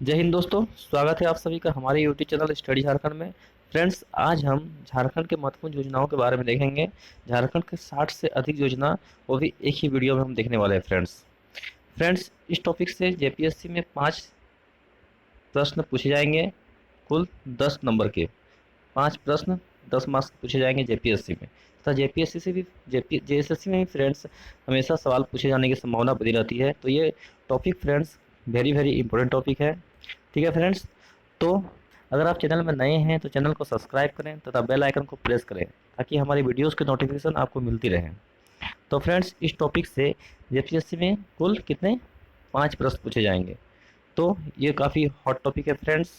जय हिंद दोस्तों। स्वागत है आप सभी का हमारे यूट्यूब चैनल स्टडी झारखंड में। फ्रेंड्स, आज हम झारखंड के महत्वपूर्ण योजनाओं के बारे में देखेंगे। झारखंड के 60 से अधिक योजना, वो भी एक ही वीडियो में हम देखने वाले हैं। फ्रेंड्स, इस टॉपिक से जेपीएससी में 5 प्रश्न पूछे जाएंगे। कुल 10 नंबर के 5 प्रश्न 10 मार्क्स पूछे जाएंगे जेपीएससी में। तथा जेपीएससी से भी जेएसएससी में भी फ्रेंड्स हमेशा सवाल पूछे जाने की संभावना बनी रहती है। तो ये topic friends very very important topic है। ठीक है फ्रेंड्स, तो अगर आप चैनल में नए हैं तो चैनल को सब्सक्राइब करें तथा बेल आइकन को प्रेस करें ताकि हमारी वीडियोस की नोटिफिकेशन आपको मिलती रहे। तो फ्रेंड्स, इस टॉपिक से जेपीएससी में कुल कितने 5 प्रश्न पूछे जाएंगे। तो ये काफ़ी हॉट टॉपिक है फ्रेंड्स।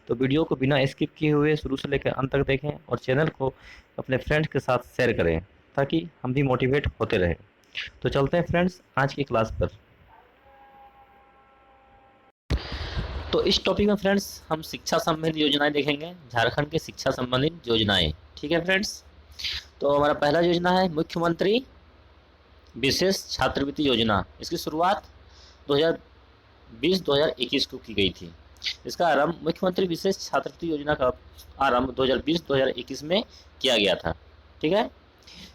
तो वीडियो को बिना स्किप किए हुए शुरू से लेकर अंत तक देखें और चैनल को अपने फ्रेंड्स के साथ शेयर करें ताकि हम भी मोटिवेट होते रहें। तो चलते हैं फ्रेंड्स आज की क्लास पर। तो इस टॉपिक में फ्रेंड्स हम शिक्षा संबंधित योजनाएं देखेंगे, झारखंड की शिक्षा संबंधित योजनाएं। ठीक है फ्रेंड्स, तो हमारा पहला योजना है मुख्यमंत्री विशेष छात्रवृत्ति योजना। इसकी शुरुआत 2020-2021 को की गई थी। इसका आरंभ मुख्यमंत्री विशेष छात्रवृत्ति योजना का आरंभ 2020-2021 में किया गया था। ठीक है,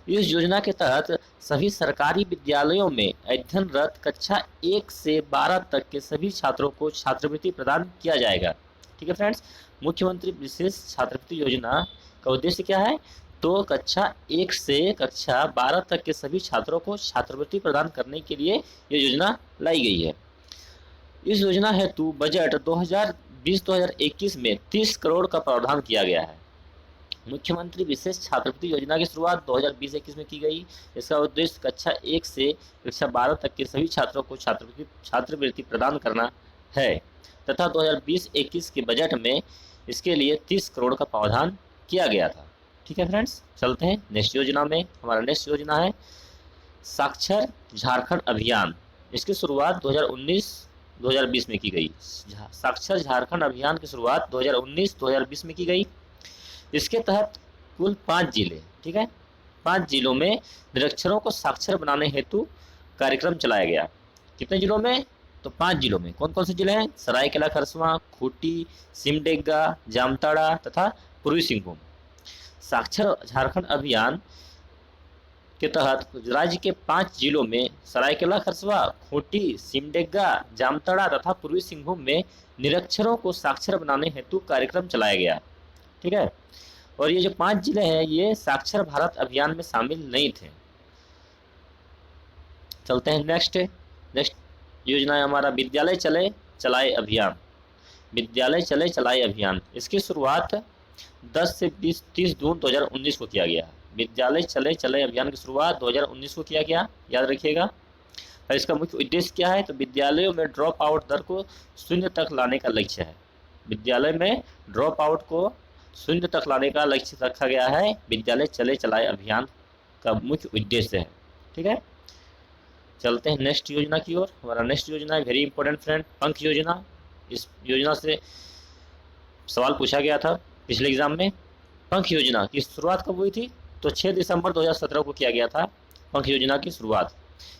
इस योजना के तहत सभी सरकारी विद्यालयों में अध्ययनरत कक्षा 1 से 12 तक के सभी छात्रों को छात्रवृत्ति प्रदान किया जाएगा। ठीक है फ्रेंड्स, मुख्यमंत्री विशेष छात्रवृत्ति योजना का उद्देश्य क्या है? तो कक्षा 1 से कक्षा 12 तक के सभी छात्रों को छात्रवृत्ति प्रदान करने के लिए ये योजना लाई गई है। इस योजना हेतु बजट 2020-2021 में 30 करोड़ का प्रावधान किया गया है। मुख्यमंत्री विशेष छात्रवृत्ति योजना की शुरुआत 2020-21 में की गई। इसका उद्देश्य कक्षा 1 से कक्षा 12 तक के सभी छात्रों को छात्रवृत्ति प्रदान करना है तथा 2020-21 के बजट में इसके लिए 30 करोड़ का प्रावधान किया गया था। ठीक है फ्रेंड्स, चलते हैं नेक्स्ट योजना में। हमारा नेक्स्ट योजना है साक्षर झारखंड अभियान। इसकी शुरुआत 2019-2020 में की गई। साक्षर झारखंड अभियान की शुरुआत 2019-2020 में की गई। इसके तहत कुल 5 जिले, ठीक है, 5 जिलों में निरक्षरों को साक्षर बनाने हेतु कार्यक्रम चलाया गया। कितने जिलों में? तो 5 जिलों में। कौन कौन से जिले हैं? सरायकेला खरसवां, खूंटी, सिमडेगा, जामताड़ा तथा पूर्वी सिंहभूम। साक्षर झारखंड अभियान के तहत राज्य के 5 जिलों में सरायकेला खरसवां, खूंटी, सिमडेगा, जामताड़ा तथा पूर्वी सिंहभूम में निरक्षरों को साक्षर बनाने हेतु कार्यक्रम चलाया गया। ठीक है, और ये जो 5 जिले हैं ये साक्षर भारत अभियान में शामिल नहीं थे। चलते हैं नेक्स्ट योजना है हमारा विद्यालय चले चलाए अभियान। विद्यालय चले चलाए अभियान, इसकी शुरुआत 10 से 30 जून 2019 को किया गया। विद्यालय चले चलाए अभियान की शुरुआत 2019 को किया गया, याद रखिएगा। और इसका मुख्य उद्देश्य क्या है? तो विद्यालयों में ड्रॉप आउट दर को 0 तक लाने का लक्ष्य है। विद्यालय में ड्रॉप आउट को 0 तक लाने का लक्ष्य रखा गया है। विद्यालय चले चलाए अभियान का मुख्य उद्देश्य है। ठीक है, चलते हैं नेक्स्ट योजना की ओर। हमारा नेक्स्ट योजना है वेरी इंपॉर्टेंट फ्रेंड, पंख योजना। इस योजना से सवाल पूछा गया था पिछले एग्जाम में। पंख योजना की शुरुआत कब हुई थी? तो 6 दिसंबर 2017 को किया गया था पंख योजना की शुरुआत।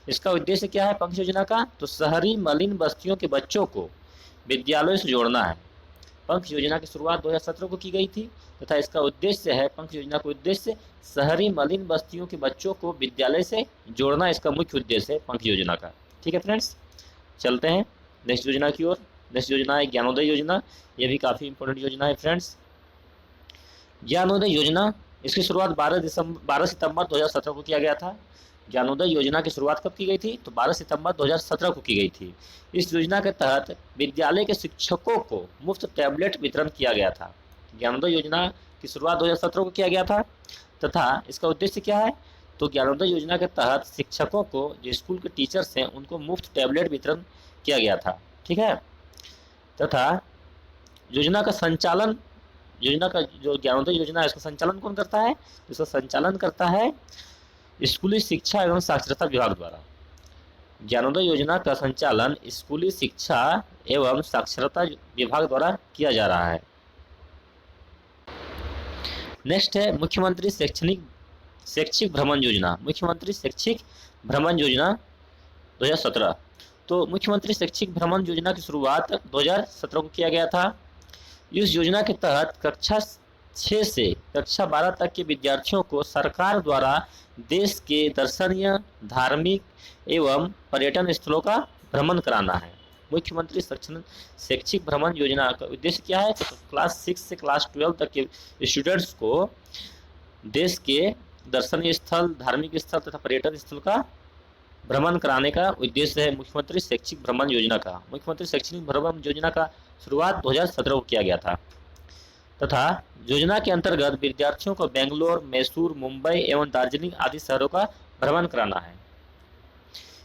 इसका उद्देश्य क्या है पंख योजना का? तो शहरी मलिन बस्तियों के बच्चों को विद्यालयों से जोड़ना है। पंख योजना की शुरुआत 2017 को की गई थी तथा इसका उद्देश्य है, पंख योजना का उद्देश्य शहरी मलिन बस्तियों के बच्चों को विद्यालय से जोड़ना, इसका मुख्य उद्देश्य है पंख योजना का। ठीक है फ्रेंड्स, चलते हैं नेक्स्ट योजना की ओर। नेक्स्ट योजना है ज्ञानोदय योजना। यह भी काफ़ी इंपॉर्टेंट योजना है फ्रेंड्स। ज्ञानोदय योजना, इसकी शुरुआत 12 सितंबर 2017 को किया गया था। ज्ञानोदय योजना की शुरुआत कब की गई थी? तो 12 सितंबर 2017 को की गई थी। इस योजना के तहत विद्यालय के शिक्षकों को मुफ्त टैबलेट वितरण किया गया था। ज्ञानोदय योजना की शुरुआत 2017 को किया गया था तथा इसका उद्देश्य क्या है? तो ज्ञानोदय योजना के तहत शिक्षकों को, जो स्कूल के टीचर्स हैं, उनको मुफ्त टैबलेट वितरण किया गया था। ठीक है, तथा योजना का संचालन, योजना का जो ज्ञानोदय योजना है इसका संचालन कौन करता है? इसका संचालन करता है स्कूली शिक्षा एवं साक्षरता विभाग द्वारा। ज्ञानोदय योजना का संचालन स्कूली शिक्षा एवं साक्षरता विभाग द्वारा किया जा रहा है। नेक्स्ट है मुख्यमंत्री शैक्षिक भ्रमण योजना। मुख्यमंत्री शैक्षिक भ्रमण योजना 2017। तो मुख्यमंत्री शैक्षिक भ्रमण योजना की शुरुआत 2017 को किया गया था। इस योजना के तहत कक्षा 6 से कक्षा 12 तक के विद्यार्थियों को सरकार द्वारा देश के दर्शनीय, धार्मिक एवं पर्यटन स्थलों का भ्रमण कराना है। मुख्यमंत्री शैक्षिक भ्रमण योजना का उद्देश्य क्या है? तो क्लास 6 से क्लास 12 तक के स्टूडेंट्स को देश के दर्शनीय स्थल, धार्मिक स्थल तथा पर्यटन स्थल का भ्रमण कराने का उद्देश्य है मुख्यमंत्री शैक्षिक भ्रमण योजना का। मुख्यमंत्री शैक्षिक भ्रमण योजना का शुरुआत 2017 को किया गया था तथा योजना के अंतर्गत विद्यार्थियों को बेंगलोर, मैसूर, मुंबई एवं दार्जिलिंग आदि शहरों का भ्रमण कराना है।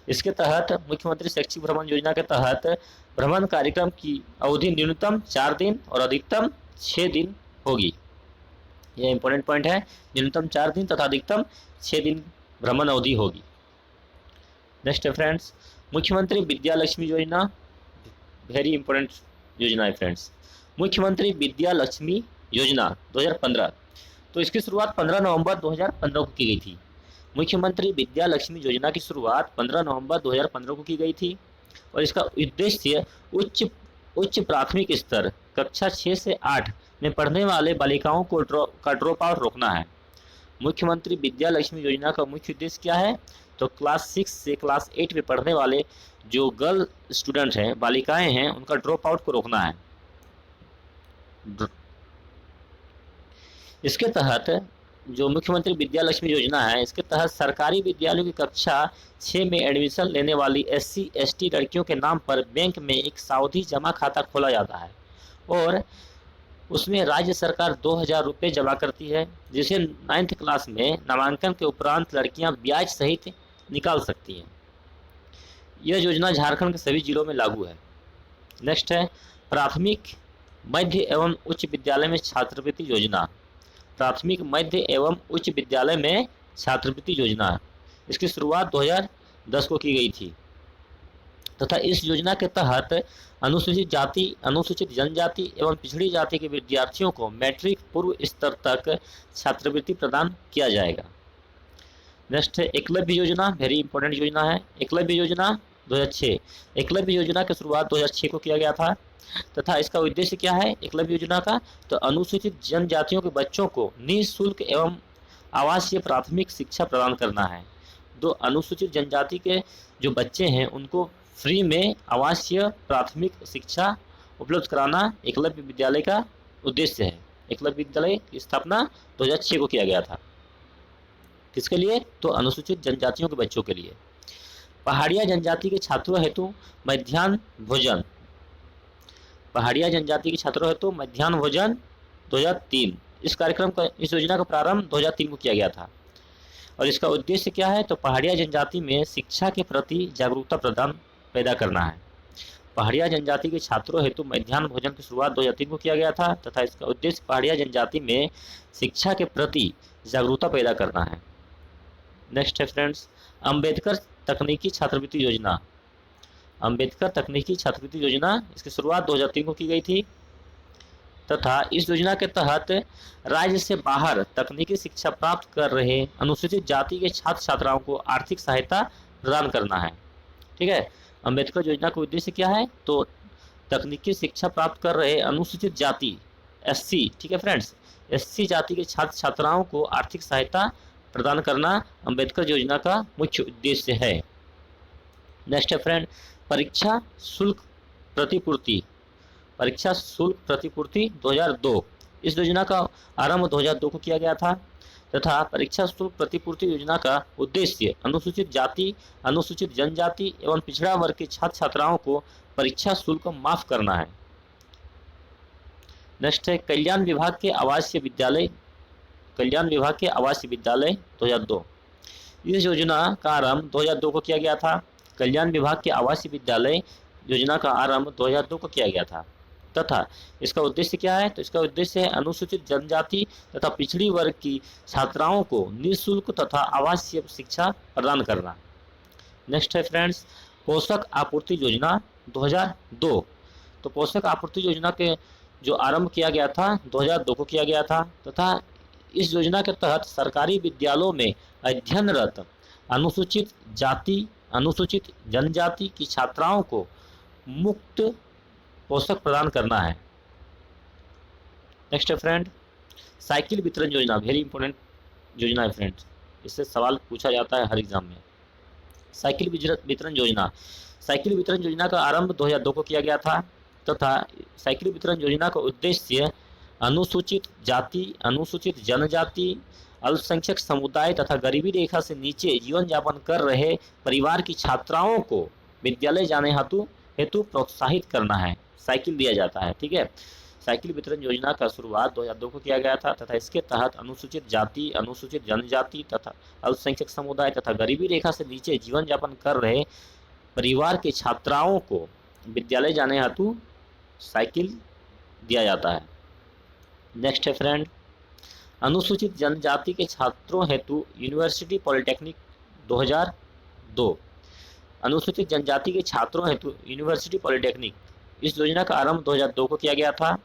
इसके तहत मुख्यमंत्री शैक्षिक भ्रमण योजना के तहत भ्रमण कार्यक्रम की अवधि न्यूनतम 4 दिन और अधिकतम 6 दिन होगी। यह इंपॉर्टेंट पॉइंट है, न्यूनतम 4 दिन तथा अधिकतम 6 दिन भ्रमण अवधि होगी। नेक्स्ट है फ्रेंड्स, मुख्यमंत्री विद्या लक्ष्मी योजना, वेरी इंपॉर्टेंट योजना है फ्रेंड्स। मुख्यमंत्री विद्या लक्ष्मी योजना 2015, तो इसकी शुरुआत 15 नवंबर 2015 को की गई थी। मुख्यमंत्री विद्या लक्ष्मी योजना की शुरुआत 15 नवंबर 2015 को की गई थी और इसका उद्देश्य उच्च प्राथमिक स्तर कक्षा 6 से 8 में पढ़ने वाले बालिकाओं को ड्रॉप आउट रोकना है। मुख्यमंत्री विद्या लक्ष्मी योजना का मुख्य उद्देश्य क्या है? तो क्लास 6 से क्लास 8 में पढ़ने वाले जो गर्ल स्टूडेंट हैं, बालिकाएं हैं, उनका ड्रॉप आउट को रोकना है। इसके तहत जो मुख्यमंत्री विद्या लक्ष्मी योजना है, इसके तहत सरकारी विद्यालयों की कक्षा 6 में एडमिशन लेने वाली SC ST लड़कियों के नाम पर बैंक में एक सावधि जमा खाता खोला जाता है और उसमें राज्य सरकार 2000 रुपये जमा करती है, जिसे 9th क्लास में नामांकन के उपरांत लड़कियां ब्याज सहित निकाल सकती हैं। यह योजना झारखंड के सभी जिलों में लागू है। नेक्स्ट है प्राथमिक, मध्य एवं उच्च विद्यालय में छात्रवृत्ति योजना। प्राथमिक, मध्य एवं उच्च विद्यालय में छात्रवृत्ति योजना, इसकी शुरुआत 2010 को की गई थी तथा इस योजना के तहत अनुसूचित जाति, अनुसूचित जनजाति एवं पिछड़ी जाति के विद्यार्थियों को मैट्रिक पूर्व स्तर तक छात्रवृत्ति प्रदान किया जाएगा। नेक्स्ट है एकलव्य योजना, वेरी इंपॉर्टेंट योजना है। एकलव्य योजना 2006, एकलव्य योजना की शुरुआत 2006 को किया गया था तथा इसका उद्देश्य क्या है एकलव्य योजना का? तो अनुसूचित जनजातियों के बच्चों को निःशुल्क एवं आवासीय प्राथमिक शिक्षा प्रदान करना है। दो अनुसूचित जनजाति के जो बच्चे हैं उनको फ्री में आवासीय प्राथमिक शिक्षा उपलब्ध कराना एकलव्य विद्यालय का उद्देश्य है। एकलव्य विद्यालय की स्थापना 2006 को किया गया था। किसके लिए? तो अनुसूचित जनजातियों के बच्चों के लिए। पहाड़िया जनजाति के छात्रों हेतु मध्याह्न भोजन, पहाड़िया जनजाति के छात्रों हेतु मध्याह्न भोजन 2003, इस कार्यक्रम का, इस योजना का प्रारंभ 2003 को किया गया था और इसका उद्देश्य क्या है? तो पहाड़िया जनजाति में शिक्षा के प्रति जागरूकता पैदा करना है। पहाड़िया जनजाति के छात्रों हेतु मध्याह्न भोजन की शुरुआत 2003 को किया गया था तथा इसका उद्देश्य पहाड़िया जनजाति में शिक्षा के प्रति जागरूकता पैदा करना है। नेक्स्ट है फ्रेंड्स अंबेडकर तकनीकी छात्रवृत्ति योजना। अंबेडकर तकनीकी छात्रवृत्ति योजना, इसकी शुरुआत 2003 को की गई थी तथा इस योजना के तहत राज्य से बाहर तकनीकी शिक्षा प्राप्त कर रहे अनुसूचित जाति के छात्र छात्राओं को आर्थिक सहायता प्रदान करना है। ठीक है, अंबेडकर योजना का उद्देश्य क्या है? तो तकनीकी शिक्षा प्राप्त कर रहे अनुसूचित जाति SC, ठीक है फ्रेंड्स, SC जाति के छात्र छात्राओं को आर्थिक सहायता प्रदान करना अंबेडकर योजना का मुख्य उद्देश्य है। नेक्स्ट है फ्रेंड परीक्षा शुल्क प्रतिपूर्ति, परीक्षा शुल्क प्रतिपूर्ति 2002, इस योजना का आरंभ 2002 को किया गया था तथा परीक्षा शुल्क प्रतिपूर्ति योजना का उद्देश्य अनुसूचित जाति, अनुसूचित जनजाति एवं पिछड़ा वर्ग के छात्र छात्राओं को परीक्षा शुल्क माफ करना है। नेक्स्ट है कल्याण विभाग के आवासीय विद्यालय, कल्याण विभाग के आवासीय विद्यालय 2002, इस योजना का आरंभ 2002 को किया गया था। कल्याण विभाग के आवासीय विद्यालय योजना का आरंभ 2002 को किया गया था तथा इसका उद्देश्य क्या है? तो इसका उद्देश्य है अनुसूचित जनजाति तथा पिछड़ी वर्ग की छात्राओं को निःशुल्क तथा आवासीय शिक्षा प्रदान करना। नेक्स्ट है फ्रेंड्स पोषक आपूर्ति योजना 2002, तो पोषक आपूर्ति योजना के जो आरंभ किया गया था 2002 को किया गया था तथा इस योजना के तहत सरकारी विद्यालयों में अध्ययनरत अनुसूचित जाति अनुसूचित जनजाति की छात्राओं को मुक्त पोषक प्रदान करना है। नेक्स्ट है फ्रेंड, साइकिल वितरण योजना, वेरी इंपॉर्टेंट योजना है फ्रेंड्स, इससे सवाल पूछा जाता है हर एग्जाम में। साइकिल वितरण योजना, साइकिल वितरण योजना का आरंभ 2002 को किया गया था तथा साइकिल वितरण योजना का उद्देश्य अनुसूचित जाति, अनुसूचित जनजाति, अल्पसंख्यक समुदाय तथा गरीबी रेखा से नीचे जीवन यापन कर रहे परिवार की छात्राओं को विद्यालय जाने हेतु प्रोत्साहित करना है, साइकिल दिया जाता है। ठीक है, साइकिल वितरण योजना का शुरुआत 2002 को किया गया था तथा इसके तहत अनुसूचित जाति, अनुसूचित जनजाति तथा अल्पसंख्यक समुदाय तथा गरीबी रेखा से नीचे जीवन यापन कर रहे परिवार के छात्राओं को विद्यालय जाने हेतु साइकिल दिया जाता है। नेक्स्ट है फ्रेंड, अनुसूचित जनजाति के छात्रों हेतु यूनिवर्सिटी पॉलिटेक्निक 2002, अनुसूचित जनजाति के छात्रों हेतु यूनिवर्सिटी पॉलिटेक्निक, इस योजना का आरंभ 2002 को किया गया था।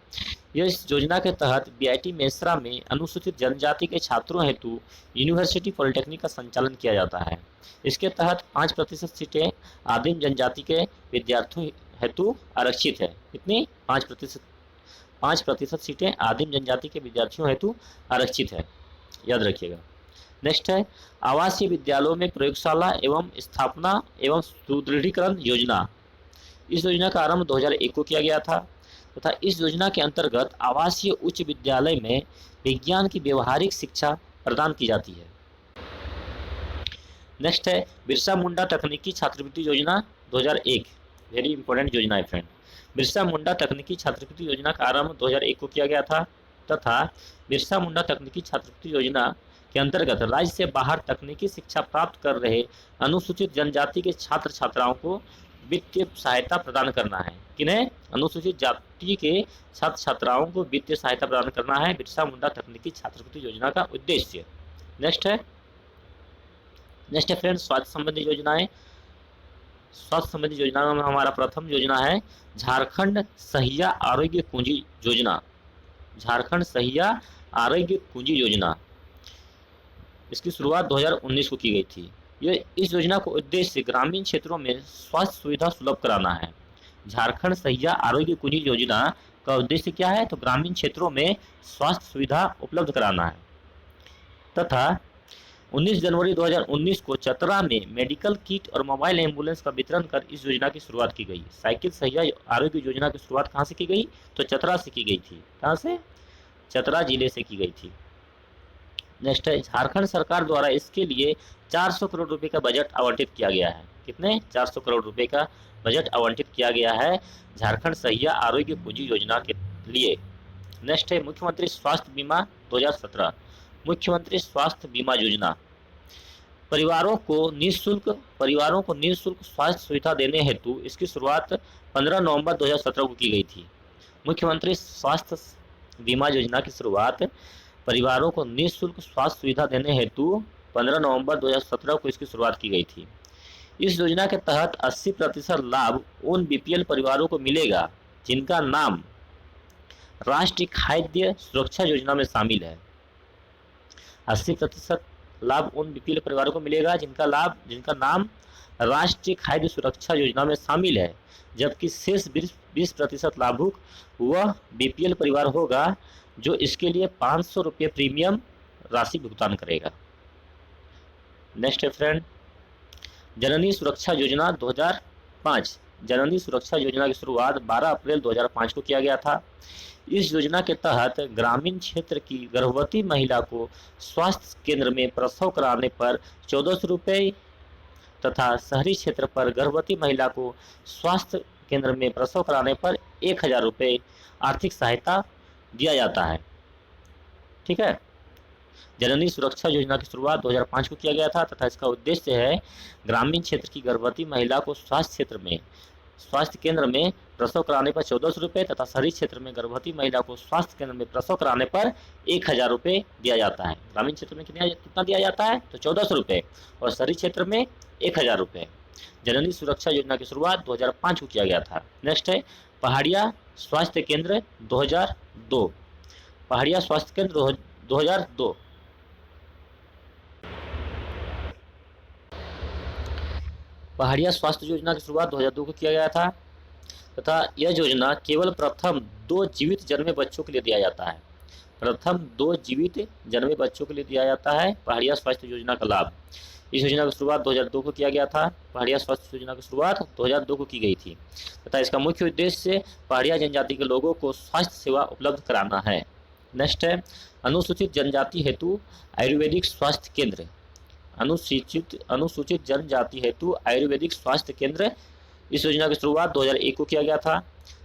इस योजना के तहत बीआईटी मेसरा में अनुसूचित जनजाति के छात्रों हेतु यूनिवर्सिटी पॉलिटेक्निक का संचालन किया जाता है। इसके तहत 5% सीटें आदिम जनजाति के विद्यार्थियों हेतु आरक्षित है। कितनी? 5% सीटें आदिम जनजाति के विद्यार्थियों हेतु आरक्षित है, याद रखिएगा। नेक्स्ट है आवासीय विद्यालयों में प्रयोगशाला एवं स्थापना एवं सुदृढ़ीकरण योजना, इस योजना का आरंभ 2001 को किया गया था तथा इस योजना के अंतर्गत आवासीय उच्च विद्यालय में विज्ञान की व्यवहारिक शिक्षा प्रदान की जाती है। नेक्स्ट है बिरसा मुंडा तकनीकी छात्रवृत्ति योजना 2001, वेरी इंपॉर्टेंट योजना है फ्रेंड। बिरसा मुंडा तकनीकी छात्रवृत्ति योजना का आरंभ 2001 को किया गया था तथा बिरसा मुंडा तकनीकी छात्रवृत्ति योजना के अंतर्गत राज्य से बाहर तकनीकी शिक्षा प्राप्त कर रहे अनुसूचित जनजाति के छात्र छात्राओं को वित्तीय सहायता प्रदान करना है। किन्हें? अनुसूचित जाति के छात्र छात्राओं को वित्तीय सहायता प्रदान करना है बिरसा मुंडा तकनीकी छात्रवृत्ति योजना का उद्देश्य। नेक्स्ट है फ्रेंड्स स्वास्थ्य संबंधी योजनाएं। स्वास्थ्य संबंधी योजना में हमारा प्रथम योजना है झारखंड सहिया आरोग्य कुंजी योजना, झारखंड सहिया आरोग्य कुंजी योजना, इसकी शुरुआत 2019 को की गई थी। इस योजना का उद्देश्य ग्रामीण क्षेत्रों में स्वास्थ्य सुविधा सुलभ कराना है। झारखंड सहिया आरोग्य कुंजी योजना का उद्देश्य क्या है? तो ग्रामीण क्षेत्रों में स्वास्थ्य सुविधा उपलब्ध कराना है तथा 19 जनवरी 2019 को चतरा में मेडिकल किट और मोबाइल एम्बुलेंस का वितरण कर इस योजना की शुरुआत की गई। साइकिल सहिया आरोग्य योजना की शुरुआत कहाँ से की गई? तो चतरा से की गई थी। कहाँ से? चतरा जिले से की गई थी। नेक्स्ट है झारखंड सरकार द्वारा इसके लिए 400 करोड़ रुपए का बजट आवंटित किया गया है। कितने? 400 करोड़ रुपए का बजट आवंटित किया गया है झारखंड सहिया आरोग्य कुंजी योजना के लिए। नेक्स्ट है मुख्यमंत्री स्वास्थ्य बीमा 2017, मुख्यमंत्री स्वास्थ्य बीमा योजना, परिवारों को निःशुल्क स्वास्थ्य सुविधा देने हेतु इसकी शुरुआत 15 नवंबर 2017 को की गई थी। मुख्यमंत्री स्वास्थ्य बीमा योजना की शुरुआत परिवारों को निःशुल्क स्वास्थ्य सुविधा देने हेतु 15 नवंबर 2017 को इसकी शुरुआत की गई थी। इस योजना के तहत 80% लाभ उन बीपीएल परिवारों को मिलेगा जिनका नाम राष्ट्रीय खाद्य सुरक्षा योजना में शामिल है। 80% लाभ उन बीपीएल परिवारों को मिलेगा जिनका नाम राष्ट्रीय खाद्य सुरक्षा योजना में शामिल है, जबकि शेष 20% लाभुक वह बीपीएल परिवार होगा जो इसके लिए 500 रुपये प्रीमियम राशि भुगतान करेगा। नेक्स्ट है फ्रेंड जननी सुरक्षा योजना 2005, जननी सुरक्षा योजना की शुरुआत 12 अप्रैल 2005 को किया गया था। इस योजना के तहत ग्रामीण क्षेत्र की गर्भवती महिला को स्वास्थ्य केंद्र में प्रसव कराने पर 1400 रुपये तथा शहरी क्षेत्र पर गर्भवती महिला को स्वास्थ्य केंद्र में प्रसव कराने पर 1000 रुपये आर्थिक सहायता दिया जाता है। ठीक है, जननी सुरक्षा योजना की शुरुआत 2005 को किया गया था तथा इसका उद्देश्य है ग्रामीण क्षेत्र की गर्भवती महिला को स्वास्थ्य केंद्र में प्रसव कराने पर 1400 रुपये तथा शहरी क्षेत्र में गर्भवती महिला को स्वास्थ्य केंद्र में प्रसव कराने पर 1000 रुपये दिया जाता है। ग्रामीण क्षेत्र में कितना दिया जाता है? तो 1400 रुपये और शहरी क्षेत्र में 1000 रुपये। जननी सुरक्षा योजना की शुरुआत 2005 को किया गया था। नेक्स्ट है पहाड़िया स्वास्थ्य केंद्र 2002, पहाड़िया स्वास्थ्य केंद्र 2002। पहाड़िया स्वास्थ्य योजना की शुरुआत 2002 को किया गया था तथा यह योजना केवल प्रथम 2 जीवित जन्मे बच्चों के लिए दिया जाता है। प्रथम 2 जीवित जन्मे बच्चों के लिए दिया जाता है पहाड़िया स्वास्थ्य योजना का लाभ। इस योजना की शुरुआत 2002 को किया गया था। पहाड़िया स्वास्थ्य योजना की शुरुआत 2002 को की गई थी तथा इसका मुख्य उद्देश्य पहाड़िया जनजाति के लोगों को स्वास्थ्य सेवा उपलब्ध कराना है। नेक्स्ट है अनुसूचित जनजाति हेतु आयुर्वेदिक स्वास्थ्य केंद्र। अनुसूचित जनजाति हेतु आयुर्वेदिक स्वास्थ्य केंद्र, इस योजना की शुरुआत 2001 को किया गया था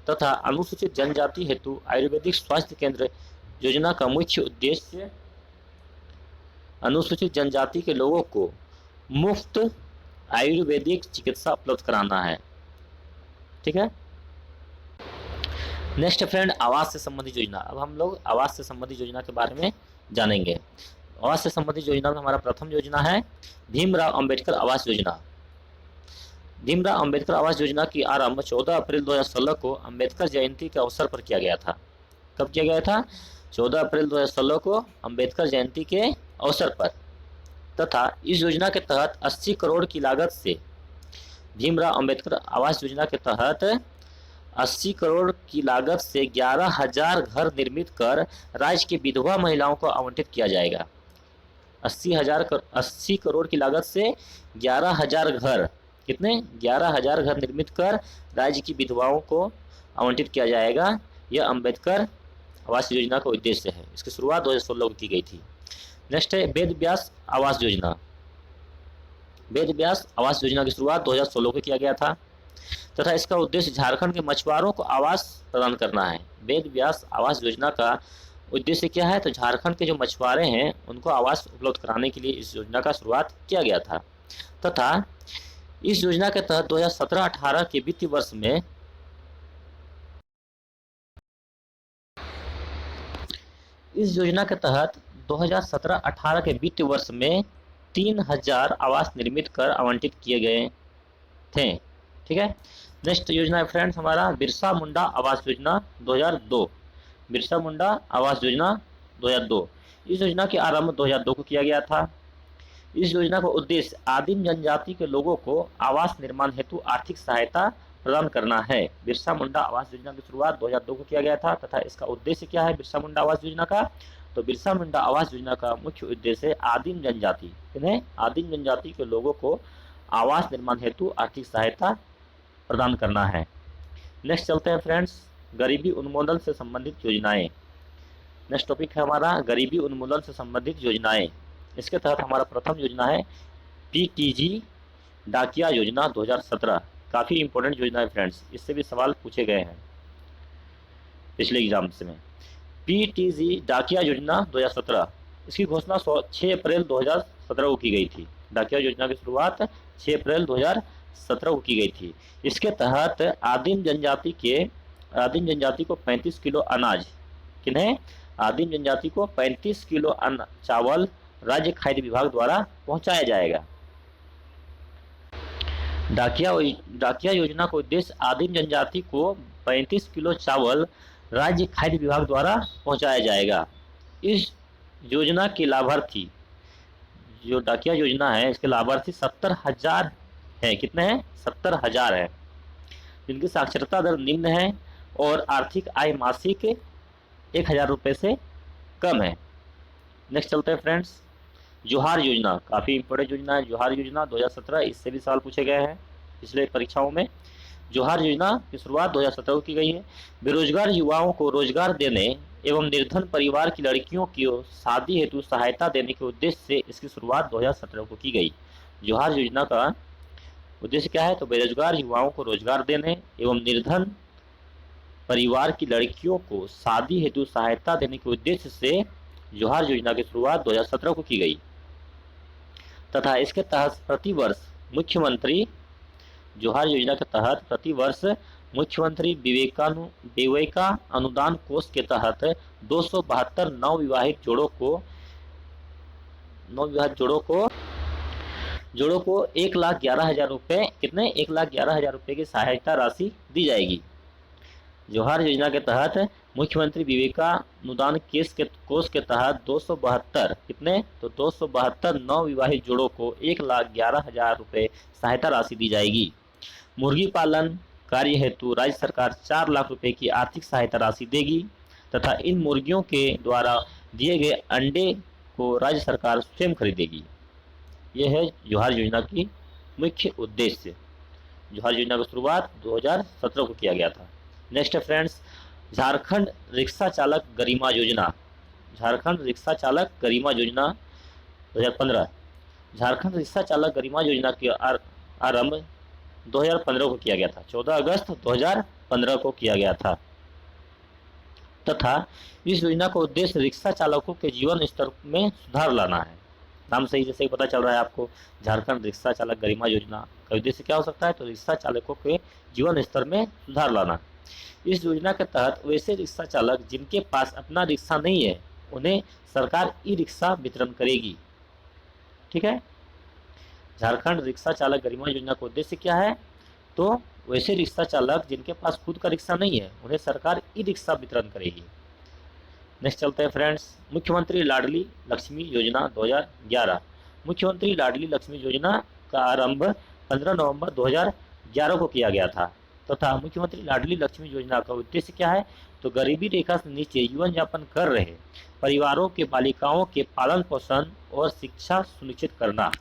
तथा अनुसूचित जनजाति हेतु आयुर्वेदिक स्वास्थ्य केंद्र योजना का मुख्य उद्देश्य अनुसूचित जनजाति के लोगों को मुफ्त आयुर्वेदिक चिकित्सा उपलब्ध कराना है। ठीक है। नेक्स्ट फ्रेंड, आवास से संबंधित योजना। अब हम लोग आवास से संबंधित योजना के बारे में जानेंगे। आवास से संबंधित योजना में हमारा प्रथम योजना है भीमराव अंबेडकर आवास योजना। भीमराव अंबेडकर आवास योजना की आरंभ 14 अप्रैल 2016 को अंबेडकर जयंती के अवसर पर किया गया था। कब किया गया था? 14 अप्रैल 2016 को अंबेडकर जयंती के अवसर पर तथा इस योजना के तहत 80 करोड़ की लागत से भीमराव अंबेडकर आवास योजना के तहत 80 करोड़ की लागत से 11,000 घर निर्मित कर राज्य की विधवा महिलाओं को आवंटित किया जाएगा। 80 करोड़ की लागत से 11,000 घर, कितने? 11,000 घर निर्मित कर राज्य की विधवाओं को आवंटित किया जाएगा। यह अंबेडकर आवास योजना का उद्देश्य है। इसकी शुरुआत 2016 को की गई थी। नेक्स्ट है वेद व्यास आवास योजना। वेद व्यास आवास योजना की शुरुआत 2016 को किया गया था तथा इसका उद्देश्य झारखंड के मछुआरों को आवास प्रदान करना है। वेद व्यास आवास योजना का उद्देश्य क्या है? तो झारखंड के जो मछुआरे हैं उनको आवास उपलब्ध कराने के लिए इस योजना का शुरुआत किया गया था तथा इस योजना के तहत 2017-18 के वित्तीय वर्ष में इस योजना के तहत 2017-18 के वित्तीय वर्ष में 3,000 आवास निर्मित कर आवंटित किए गए थे। ठीक है। नेक्स्ट योजना है फ्रेंड्स हमारा बिरसा मुंडा आवास योजना 2002। बिरसा मुंडा आवास योजना 2002, इस योजना की आरंभ 2002 को किया गया था। इस योजना का उद्देश्य आदिम जनजाति के लोगों को आवास निर्माण हेतु आर्थिक सहायता प्रदान करना है। बिरसा मुंडा आवास योजना की शुरुआत 2002 को किया गया था तथा इसका उद्देश्य क्या है बिरसा मुंडा आवास योजना का? तो बिरसा मुंडा आवास योजना का मुख्य उद्देश्य आदिम जनजाति, किन्हें? आदिम जनजाति के लोगों को आवास निर्माण हेतु आर्थिक सहायता प्रदान करना है। नेक्स्ट चलते हैं फ्रेंड्स गरीबी उन्मूलन से संबंधित योजनाएं। नेक्स्ट टॉपिक है हमारा गरीबी उन्मूलन से संबंधित योजनाएं। इसके तहत हमारा प्रथम योजना है पीटीजी डाकिया योजना 2017। काफ़ी इंपॉर्टेंट योजना है फ्रेंड्स, इससे भी सवाल पूछे गए हैं पिछले एग्जाम्स में। पीटीजी डाकिया योजना 2017, इसकी घोषणा 6 अप्रैल 2017 को की गई थी। डाकिया योजना की शुरुआत 6 अप्रैल 2017 को की गई थी। इसके तहत आदिम जनजाति को 35 किलो अनाज, किन्हें? आदिम जनजाति को 35 किलो चावल राज्य खाद्य विभाग द्वारा पहुंचाया जाएगा। डाकिया योजना का उद्देश्य आदिम जनजाति को 35 किलो चावल राज्य खाद्य विभाग द्वारा पहुंचाया जाएगा। इस योजना के लाभार्थी, जो डाकिया योजना है इसके लाभार्थी 70,000 है। कितने हैं? 70,000 है, जिनकी साक्षरता दर निम्न है और आर्थिक आय मासिक 1,000 रुपये से कम है। नेक्स्ट चलते हैं फ्रेंड्स जोहार योजना। काफ़ी इंपॉर्टेंट योजना है जोहार योजना 2017, इससे भी सवाल पूछे गए हैं पिछले परीक्षाओं में। जोहार योजना की शुरुआत 2017 को की गई है। बेरोजगार युवाओं को रोजगार देने एवं निर्धन परिवार की लड़कियों की शादी हेतु सहायता देने के उद्देश्य से इसकी शुरुआत 2017 को की गई। जोहार योजना का उद्देश्य क्या है? तो बेरोजगार युवाओं को रोजगार देने एवं निर्धन परिवार की लड़कियों को शादी हेतु सहायता देने के उद्देश्य से जोहार योजना की शुरुआत 2017 को की गई तथा इसके तहत प्रतिवर्ष मुख्यमंत्री जोहार योजना के तहत प्रतिवर्ष मुख्यमंत्री विवेका अनुदान कोष के तहत 272 नवविवाहित जोड़ों को 1,11,000 रुपये, कितने? 1,11,000 रुपये की सहायता राशि दी जाएगी। जोहार योजना के तहत मुख्यमंत्री विवेकानुदान कोष के तहत 272 कितने तो 272 नव विवाहित जोड़ों को 1,11,000 रुपये सहायता राशि दी जाएगी। मुर्गी पालन कार्य हेतु राज्य सरकार 4 लाख रुपए की आर्थिक सहायता राशि देगी तथा इन मुर्गियों के द्वारा दिए गए अंडे को राज्य सरकार स्वयं खरीदेगी। यह है जोहार योजना की मुख्य उद्देश्य। जोहार योजना की शुरुआत 2017 को किया गया था। नेक्स्ट है फ्रेंड्स, झारखंड रिक्शा चालक गरिमा योजना। झारखंड रिक्शा चालक गरिमा योजना 2015। झारखंड रिक्शा चालक गरिमा योजना के आरंभ 2015 को किया गया था। 14 अगस्त 2015 को किया गया था तथा इस योजना का उद्देश्य रिक्शा चालकों के जीवन स्तर में सुधार लाना है। नाम से ही जैसे ही पता चल रहा है आपको, झारखंड रिक्शा चालक गरिमा योजना का उद्देश्य क्या हो सकता है, तो रिक्शा चालकों के जीवन स्तर में सुधार लाना। इस योजना के तहत वैसे रिक्शा चालक जिनके पास अपना रिक्शा नहीं है उन्हें सरकार ई रिक्शा वितरण करेगी। ठीक है, झारखंड रिक्शा चालक गरिमा योजना का उद्देश्य क्या है, तो वैसे रिक्शा चालक जिनके पास खुद का रिक्शा नहीं है उन्हें सरकार ई रिक्शा वितरण करेगी। नेक्स्ट चलते हैं फ्रेंड्स, मुख्यमंत्री लाडली लक्ष्मी योजना 2011। मुख्यमंत्री लाडली लक्ष्मी योजना का आरंभ 15 नवंबर 2011 को किया गया था तथा मुख्यमंत्री लाडली लक्ष्मी योजना का उद्देश्य क्या है, तो गरीबी रेखा से नीचे जीवन यापन कर रहे परिवारों के बालिकाओं के पालन पोषण और शिक्षा सुनिश्चित करना।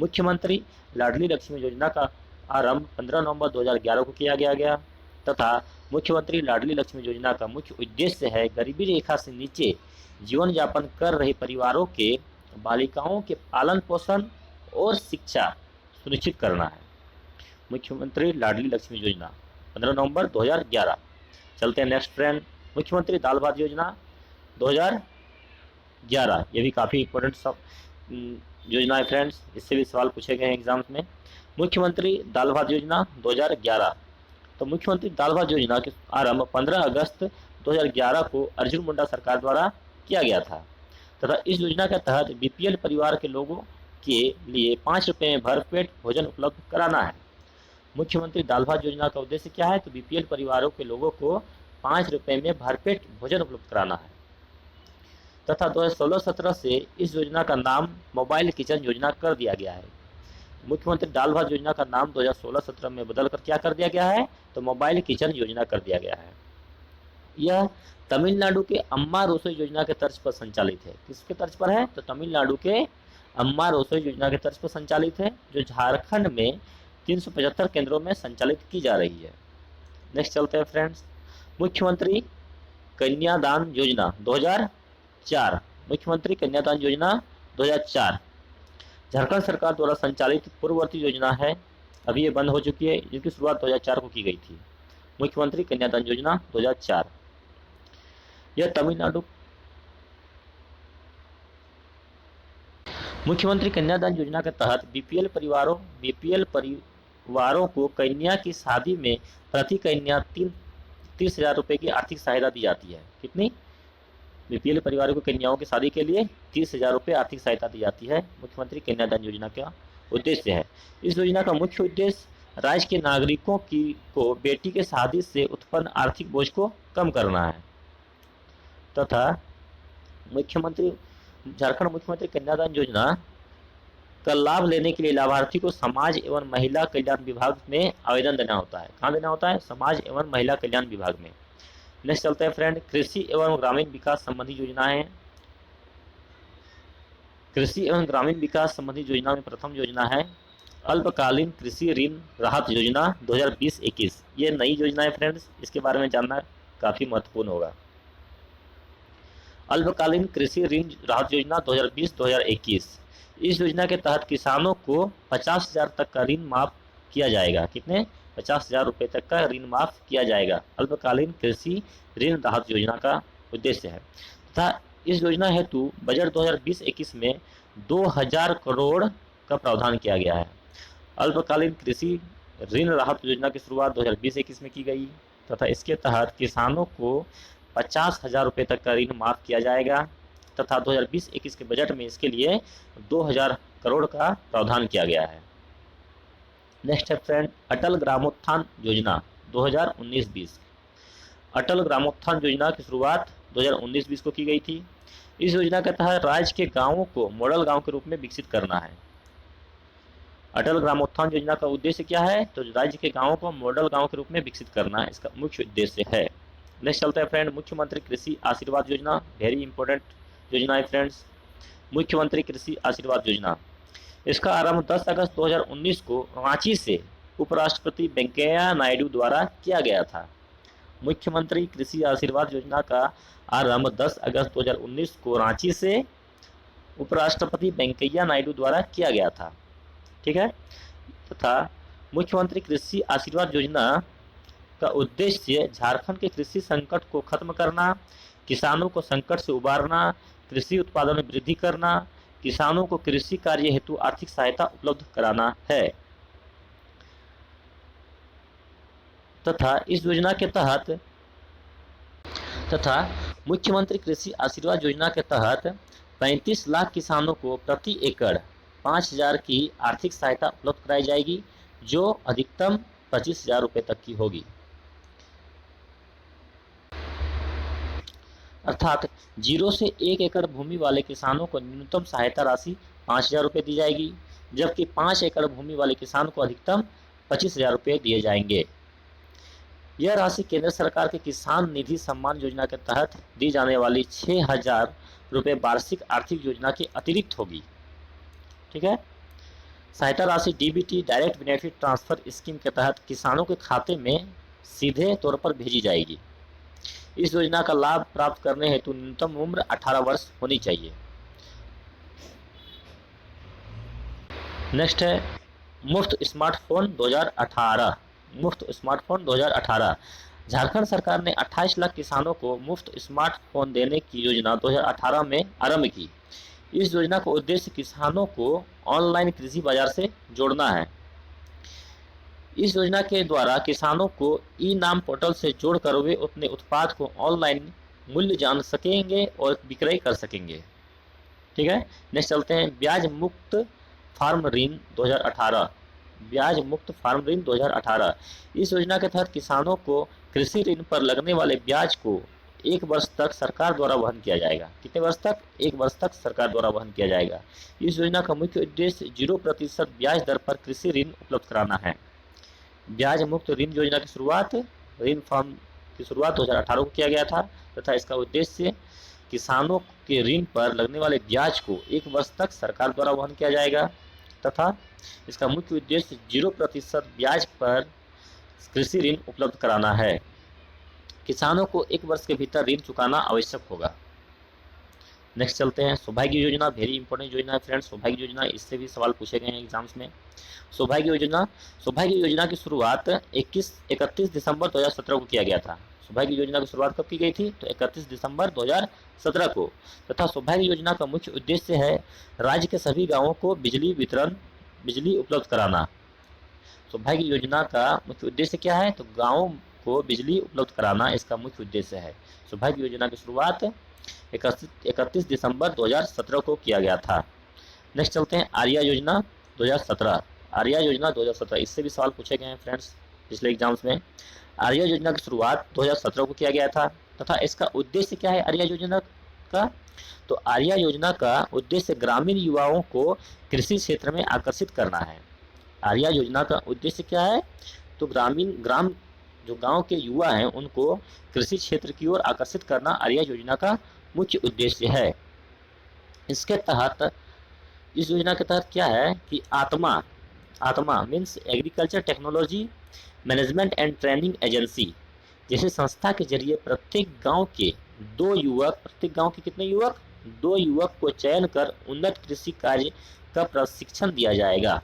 मुख्यमंत्री लाडली लक्ष्मी योजना का आरंभ 15 नवंबर 2011 को किया गया तथा मुख्यमंत्री लाडली लक्ष्मी योजना का मुख्य उद्देश्य है गरीबी रेखा से नीचे जीवन यापन कर रहे परिवारों के बालिकाओं के पालन पोषण और शिक्षा सुनिश्चित करना है। मुख्यमंत्री लाडली लक्ष्मी योजना 15 नवंबर 2011। चलते हैं नेक्स्ट फ्रेंड, मुख्यमंत्री दाल भात योजना 2011। ये भी काफ़ी इंपॉर्टेंट सब योजना है फ्रेंड्स, इससे भी सवाल पूछे गए हैं एग्जाम्स में। मुख्यमंत्री दाल भात योजना 2011। तो मुख्यमंत्री दाल भात योजना के आरंभ 15 अगस्त 2011 को अर्जुन मुंडा सरकार द्वारा किया गया था तथा इस योजना के तहत बीपीएल परिवार के लोगों के लिए 5 रुपये में भरपेट भोजन उपलब्ध कराना है। मुख्यमंत्री दाल भात योजना का उद्देश्य क्या है, तो बीपीएल परिवारों के लोगों को 5 रुपये में भरपेट भोजन उपलब्ध कराना है तथा 2016-17 से इस योजना का नाम मोबाइल किचन योजना कर दिया गया है। मुख्यमंत्री दाल भात योजना का नाम 2016-17 में बदलकर क्या कर दिया गया है, तो मोबाइल किचन योजना कर दिया गया है। यह तमिलनाडु के अम्मा रसोई योजना के तर्ज पर संचालित है। किसके तर्ज पर है, तो तमिलनाडु के अम्मा रसोई योजना के तर्ज पर संचालित है, जो झारखंड में 375 केंद्रों में संचालित की जा रही है। नेक्स्ट चलते हैं फ्रेंड्स, मुख्यमंत्री कन्यादान योजना 2004। मुख्यमंत्री कन्यादान योजना 2004 झारखंड सरकार द्वारा संचालित पूर्ववर्ती योजना है, अभी ये बंद हो चुकी है, जिसकी शुरुआत 2004 को की गई थी। मुख्यमंत्री कन्यादान योजना 2004 यह तमिलनाडु। मुख्यमंत्री कन्यादान योजना के तहत बीपीएल परिवारों को कन्या की शादी में प्रति कन्या 30,000 रुपये की आर्थिक सहायता दी जाती है। कितनी? बीपीएल परिवारों को कन्याओं की शादी के लिए 30,000 रुपये आर्थिक सहायता दी जाती है। मुख्यमंत्री कन्यादान योजना का उद्देश्य है। इस योजना का मुख्य उद्देश्य राज्य के नागरिकों को बेटी के शादी से उत्पन्न आर्थिक बोझ को कम करना है तथा झारखंड मुख्यमंत्री कन्यादान योजना का लाभ लेने के लिए लाभार्थी को समाज एवं महिला कल्याण विभाग में आवेदन देना होता है। कहाँ देना होता है? समाज एवं महिला कल्याण विभाग में। नेक्स्ट चलते हैं फ्रेंड, कृषि एवं ग्रामीण विकास संबंधी योजनाएं। कृषि एवं ग्रामीण विकास संबंधी योजना में प्रथम योजना है अल्पकालीन कृषि ऋण राहत योजना 2020-21। ये नई योजना है फ्रेंड्स, इसके बारे में जानना काफी महत्वपूर्ण होगा। अल्पकालीन कृषि ऋण राहत योजना 2020-2021। इस योजना के तहत किसानों को 50,000 तक का ऋण माफ किया जाएगा। कितने? 50,000 रुपये तक का ऋण माफ किया जाएगा। अल्पकालीन कृषि ऋण राहत योजना का उद्देश्य है तथा इस योजना हेतु बजट 2020-21 में 2,000 करोड़ का प्रावधान किया गया है। अल्पकालीन कृषि ऋण राहत योजना की शुरुआत 2020-21 में की गई तथा इसके तहत किसानों को 50,000 रुपये तक का ऋण माफ किया जाएगा तथा 2020-21 के बजट में इसके लिए 2,000 करोड़ का प्रावधान किया गया है। नेक्स्ट है फ्रेंड, अटल ग्रामोत्थान योजना 2019-20। अटल ग्रामोत्थान योजना की शुरुआत 2019-20 को की गई थी। इस योजना के तहत राज्य के गांवों को मॉडल गांव के रूप में विकसित करना है। अटल ग्रामोत्थान योजना का उद्देश्य क्या है? तो राज्य के गांवों को मॉडल गांव के रूप में विकसित करना इसका मुख्य उद्देश्य है। नेक्स्ट चलते हैं फ्रेंड, मुख्यमंत्री कृषि आशीर्वाद योजना, वेरी इंपॉर्टेंट योजना है फ्रेंड्स। मुख्यमंत्री कृषि आशीर्वाद योजना, इसका आरंभ 10 अगस्त 2019 को रांची से उपराष्ट्रपति वेंकैया नायडू द्वारा किया गया था। मुख्यमंत्री कृषि आशीर्वाद योजना का आरंभ 10 अगस्त 2019 को रांची से उपराष्ट्रपति वेंकैया नायडू द्वारा किया गया था। ठीक है, तथा मुख्यमंत्री कृषि आशीर्वाद योजना का उद्देश्य झारखंड के कृषि संकट को खत्म करना, किसानों को संकट से उबारना, कृषि उत्पादन में वृद्धि करना, किसानों को कृषि कार्य हेतु आर्थिक सहायता उपलब्ध कराना है। तथा इस योजना के तहत मुख्यमंत्री कृषि आशीर्वाद योजना के तहत 35 लाख किसानों को प्रति एकड़ 5,000 की आर्थिक सहायता उपलब्ध कराई जाएगी, जो अधिकतम 25,000 रुपये तक की होगी। अर्थात 0 से 1 एकड़ भूमि वाले किसानों को न्यूनतम सहायता राशि 5,000 रुपये दी जाएगी, जबकि 5 एकड़ भूमि वाले किसान को अधिकतम 25,000 रुपये दिए जाएंगे। यह राशि केंद्र सरकार के किसान निधि सम्मान योजना के तहत दी जाने वाली 6,000 रुपये वार्षिक आर्थिक योजना के अतिरिक्त होगी। ठीक है, सहायता राशि DBT direct benefit transfer scheme के तहत किसानों के खाते में सीधे तौर पर भेजी जाएगी। इस योजना का लाभ प्राप्त करने हेतु न्यूनतम उम्र 18 वर्ष होनी चाहिए। नेक्स्ट है मुफ्त स्मार्टफोन 2018। मुफ्त स्मार्टफोन 2018, झारखंड सरकार ने 28 लाख किसानों को मुफ्त स्मार्टफोन देने की योजना 2018 में आरंभ की। इस योजना का उद्देश्य किसानों को ऑनलाइन कृषि बाजार से जोड़ना है। इस योजना के द्वारा किसानों को ई नाम पोर्टल से जोड़कर वे अपने उत्पाद को ऑनलाइन मूल्य जान सकेंगे और विक्रय कर सकेंगे। ठीक है, नेक्स्ट चलते हैं ब्याज मुक्त फार्म ऋण 2018। ब्याज मुक्त फार्म ऋण 2018, इस योजना के तहत किसानों को कृषि ऋण पर लगने वाले ब्याज को 1 वर्ष तक सरकार द्वारा वहन किया जाएगा। कितने वर्ष तक? 1 वर्ष तक सरकार द्वारा वहन किया जाएगा। इस योजना का मुख्य उद्देश्य 0% ब्याज दर पर कृषि ऋण उपलब्ध कराना है। ब्याज मुक्त ऋण योजना की शुरुआत, ऋण फार्म की शुरुआत 2018 को किया गया था तथा इसका उद्देश्य किसानों के ऋण पर लगने वाले ब्याज को 1 वर्ष तक सरकार द्वारा वहन किया जाएगा तथा इसका मुख्य उद्देश्य 0% ब्याज पर कृषि ऋण उपलब्ध कराना है। किसानों को 1 वर्ष के भीतर ऋण चुकाना आवश्यक होगा। नेक्स्ट चलते हैं सौभाग्य योजना, वेरी इंपॉर्टेंट योजना है फ्रेंड्स। सौभाग्य योजना, इससे भी सवाल पूछे गए हैं एग्जाम्स में। सौभाग्य योजना की शुरुआत 31 दिसंबर 2017 को किया गया था। सौभाग्य योजना की शुरुआत कब की गई थी? तो 31 दिसंबर 2017 को। तथा सौभाग्य योजना का मुख्य उद्देश्य है राज्य के सभी गाँवों को बिजली उपलब्ध कराना। सौभाग्य योजना का मुख्य उद्देश्य क्या है? तो गाँव को बिजली उपलब्ध कराना इसका मुख्य उद्देश्य है। सौभाग्य योजना की शुरुआत 31 दिसंबर 2017 को किया गया था। नेक्स्ट चलते हैं आर्या योजना 2017। आर्या योजना 2017, इससे भी सवाल पूछे गए हैं फ्रेंड्स पिछले एग्जाम्स में। आर्या योजना की शुरुआत 2017 को किया गया था तथा इसका उद्देश्य क्या है आर्या योजना का? तो आर्या योजना का उद्देश्य ग्रामीण युवाओं को कृषि क्षेत्र में आकर्षित करना है। आर्या योजना का उद्देश्य क्या है? तो जो गांव के युवा हैं उनको कृषि क्षेत्र की ओर आकर्षित करना आर्या योजना का मुख्य उद्देश्य है। इस योजना के तहत क्या है कि आत्मा means agriculture technology management and training agency जैसे संस्था के जरिए प्रत्येक गांव के कितने युवक? 2 युवक को चयन कर उन्नत कृषि कार्य का प्रशिक्षण दिया जाएगा।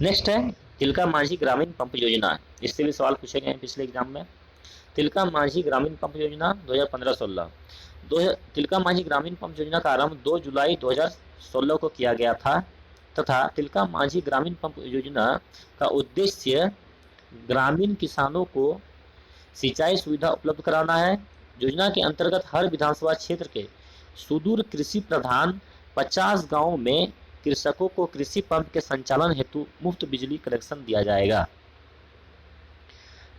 नेक्स्ट है तिलका मांझी ग्रामीण पंप योजना, इससे भी सवाल पूछे गए हैं पिछले एग्जाम में। तिलका मांझी ग्रामीण पंप योजना 2015-16। तिलका मांझी ग्रामीण पंप योजना का आरंभ 2 जुलाई 2016 को किया गया था तथा तिलका मांझी ग्रामीण पंप योजना का उद्देश्य ग्रामीण किसानों को सिंचाई सुविधा उपलब्ध कराना है। योजना के अंतर्गत हर विधानसभा क्षेत्र के सुदूर कृषि प्रधान 50 गाँव में कृषकों को कृषि पंप के संचालन हेतु मुफ्त बिजली कनेक्शन दिया जाएगा।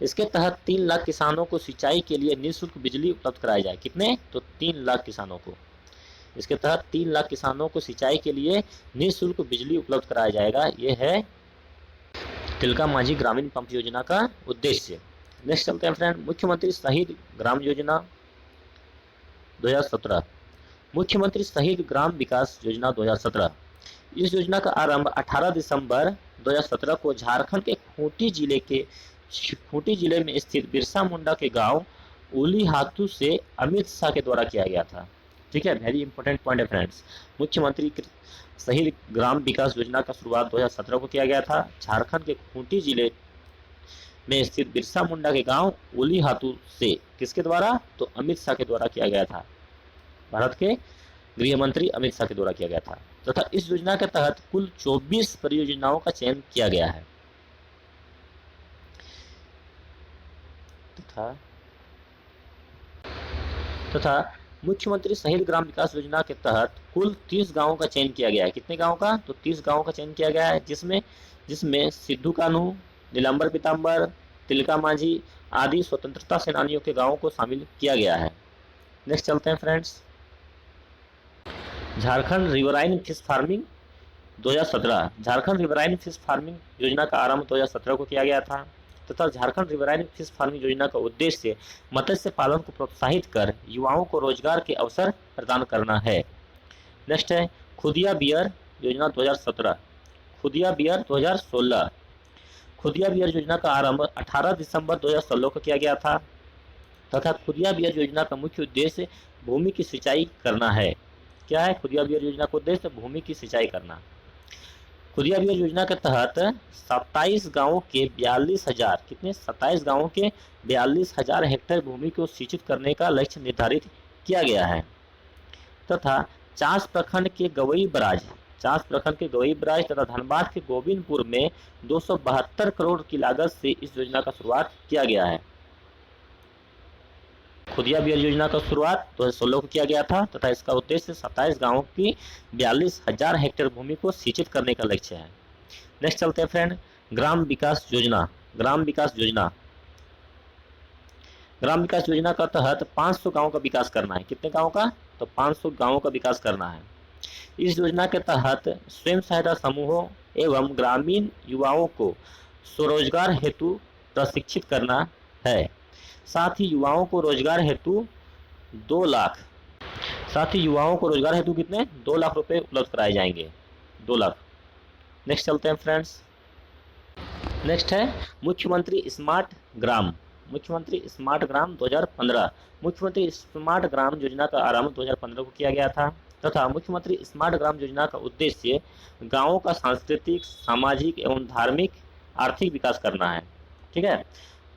इसके तहत 3 लाख किसानों को सिंचाई के लिए निःशुल्क बिजली उपलब्ध कराई जाए। कितने? तो 3 लाख किसानों को। इसके तहत 3 लाख किसानों को सिंचाई के लिए निःशुल्क बिजली उपलब्ध कराया जाएगा। ये है तिलका मांझी ग्रामीण पंप योजना का उद्देश्य। नेक्स्ट चलते हैं फ्रेंड, मुख्यमंत्री शहीद ग्राम योजना 2017। मुख्यमंत्री शहीद ग्राम विकास योजना 2017। इस योजना का आरंभ 18 दिसंबर 2017 को झारखंड के खूंटी जिले में स्थित बिरसा मुंडा के गांव उली हाथू से अमित शाह के द्वारा किया गया था। ठीक है, वेरी इंपॉर्टेंट पॉइंट है फ्रेंड्स। मुख्यमंत्री शहीद ग्राम विकास योजना का शुरुआत 2017 को किया गया था। झारखंड के खूंटी जिले में स्थित बिरसा मुंडा के गांव उली हाथू से किसके द्वारा? तो अमित शाह के द्वारा किया गया था। भारत के गृह मंत्री अमित शाह के द्वारा किया गया था तथा इस योजना के तहत कुल 24 परियोजनाओं का चयन किया गया है तथा मुख्यमंत्री शहीद ग्राम विकास योजना के तहत कुल 30 गांवों का चयन किया गया है। कितने गांवों का? तो 30 गांवों का चयन किया गया है, जिसमें सिद्धू कान्हू, नीलांबर पीताम्बर, तिलका मांझी आदि स्वतंत्रता सेनानियों के गांवों को शामिल किया गया है। नेक्स्ट चलते हैं friends, Jharkhand riverine fish farming 2017। Jharkhand riverine fish farming योजना का आरंभ 2017 को किया गया था तथा झारखंड रिवराइन फिश फार्मिंग योजना का उद्देश्य मत्स्य पालन को प्रोत्साहित कर युवाओं को रोजगार के अवसर प्रदान करना है। नेक्स्ट है खुदिया बियर योजना 2017। खुदिया बियर 2016। खुदिया बियर योजना का आरंभ 18 दिसंबर 2016 को किया गया था तथा खुदिया बियर योजना का मुख्य उद्देश्य भूमि की सिंचाई करना है। क्या है खुदिया बियर योजना का उद्देश्य? भूमि की सिंचाई करना। खुदिया बियर योजना के तहत 27 गांवों के 42,000 कितने? 27 गांवों के 42,000 हेक्टेयर भूमि को सिंचित करने का लक्ष्य निर्धारित किया गया है तथा चास प्रखंड के गवई बराज तथा धनबाद के गोविंदपुर में 272 करोड़ की लागत से इस योजना का शुरुआत किया गया है। खुदिया बियर योजना का शुरुआत 2016 को किया गया था तथा इसका उद्देश्य 27 गांवों की 42,000 हेक्टेयर भूमि को सिंचित करने का लक्ष्य है। नेक्स्ट चलते हैं फ्रेंड, ग्राम विकास योजना। ग्राम विकास योजना का तहत 500 गांवों का विकास करना है। कितने गांवों का? तो 500 गांवों का विकास करना है। इस योजना के तहत स्वयं सहायता समूहों एवं ग्रामीण युवाओं को स्वरोजगार हेतु प्रशिक्षित करना है। साथ ही युवाओं को रोजगार हेतु 2 लाख कितने? 2 लाख रुपए उपलब्ध कराए जाएंगे। 2 लाख। नेक्स्ट चलते हैं फ्रेंड्स, नेक्स्ट है मुख्यमंत्री स्मार्ट ग्राम 2015। मुख्यमंत्री स्मार्ट ग्राम योजना का आरंभ 2015 को किया गया था तथा मुख्यमंत्री स्मार्ट ग्राम योजना का उद्देश्य गांवों का सांस्कृतिक, सामाजिक एवं धार्मिक आर्थिक विकास करना है। ठीक है,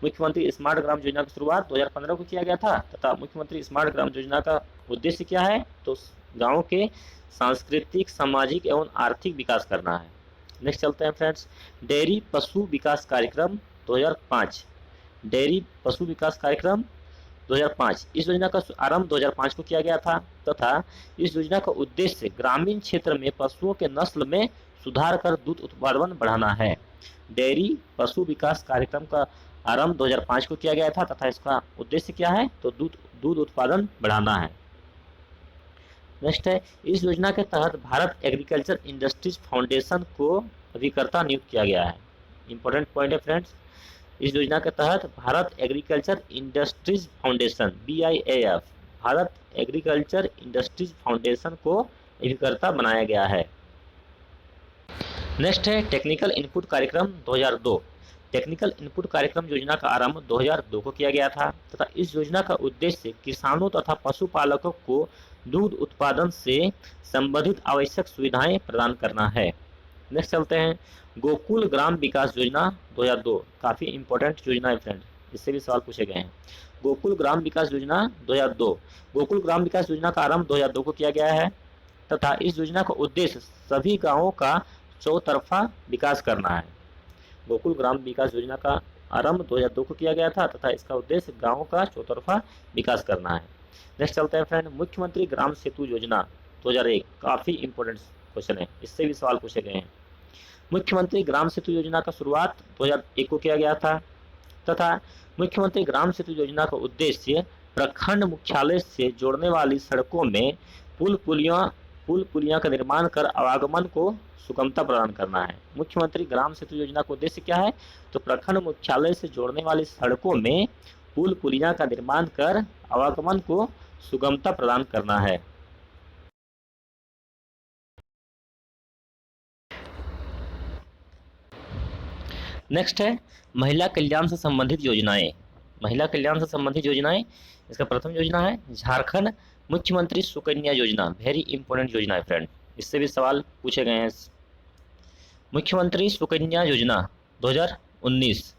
मुख्यमंत्री स्मार्ट ग्राम योजना की शुरुआत 2015 को किया गया था तथा मुख्यमंत्री स्मार्ट ग्राम योजना का उद्देश्य क्या है? तो गांवों के सांस्कृतिक, सामाजिक एवं आर्थिक विकास करना है। नेक्स्ट चलते हैं फ्रेंड्स, डेयरी पशु विकास कार्यक्रम 2005। डेयरी पशु विकास कार्यक्रम 2005। इस योजना का आरंभ 2005 को किया गया था तथा इस योजना का उद्देश्य ग्रामीण क्षेत्र में पशुओं के नस्ल में सुधार कर दूध उत्पादन बढ़ाना है। डेयरी पशु विकास कार्यक्रम का आरंभ 2005 को किया गया था तथा इसका उद्देश्य क्या है? तो दूध उत्पादन बढ़ाना है। नेक्स्ट है, इस योजना के तहत भारत एग्रीकल्चर इंडस्ट्रीज फाउंडेशन को अभिकर्ता नियुक्त किया गया है। इंपॉर्टेंट पॉइंट है फ्रेंड्स, इस योजना के तहत Bharat agriculture industries foundation BIAF Bharat agriculture industries foundation को अभिकर्ता बनाया गया है। नेक्स्ट है टेक्निकल इनपुट कार्यक्रम 2002। टेक्निकल इनपुट कार्यक्रम योजना का आरंभ 2002 को किया गया था तथा इस योजना का उद्देश्य किसानों तथा पशुपालकों को दूध उत्पादन से संबंधित आवश्यक सुविधाएं प्रदान करना है। नेक्स्ट चलते हैं, गोकुल ग्राम विकास योजना 2002। काफ़ी इंपॉर्टेंट योजना है फ्रेंड, इससे भी सवाल पूछे गए हैं। गोकुल ग्राम विकास योजना 2002। गोकुल ग्राम विकास योजना का आरंभ 2002 को किया गया है तथा इस योजना का उद्देश्य सभी गाँवों का चौतरफा विकास करना है। गोकुल ग्राम विकास योजना का आरंभ 2002 को किया गया था तथा इसका उद्देश्य गाँवों का चौतरफा विकास करना है। नेक्स्ट चलते हैं फ्रेंड, मुख्यमंत्री ग्राम सेतु योजना 2001। काफ़ी इंपॉर्टेंट क्वेश्चन है, इससे भी सवाल पूछे गए हैं। मुख्यमंत्री ग्राम सेतु योजना का शुरुआत 2001 को किया गया था तथा मुख्यमंत्री ग्राम सेतु योजना का उद्देश्य प्रखंड मुख्यालय से जोड़ने वाली सड़कों में पुल पुलिया का निर्माण कर आवागमन को सुगमता प्रदान करना है। मुख्यमंत्री ग्राम सेतु योजना का उद्देश्य क्या है? तो प्रखंड मुख्यालय से जोड़ने वाली सड़कों में पुल पुलिया का निर्माण कर आवागमन को सुगमता प्रदान करना है। नेक्स्ट है महिला कल्याण से संबंधित योजनाएं। महिला कल्याण से संबंधित योजनाएं, इसका प्रथम योजना है झारखंड मुख्यमंत्री सुकन्या योजना। वेरी इंपॉर्टेंट योजना है फ्रेंड, इससे भी सवाल पूछे गए हैं। मुख्यमंत्री सुकन्या योजना 2019।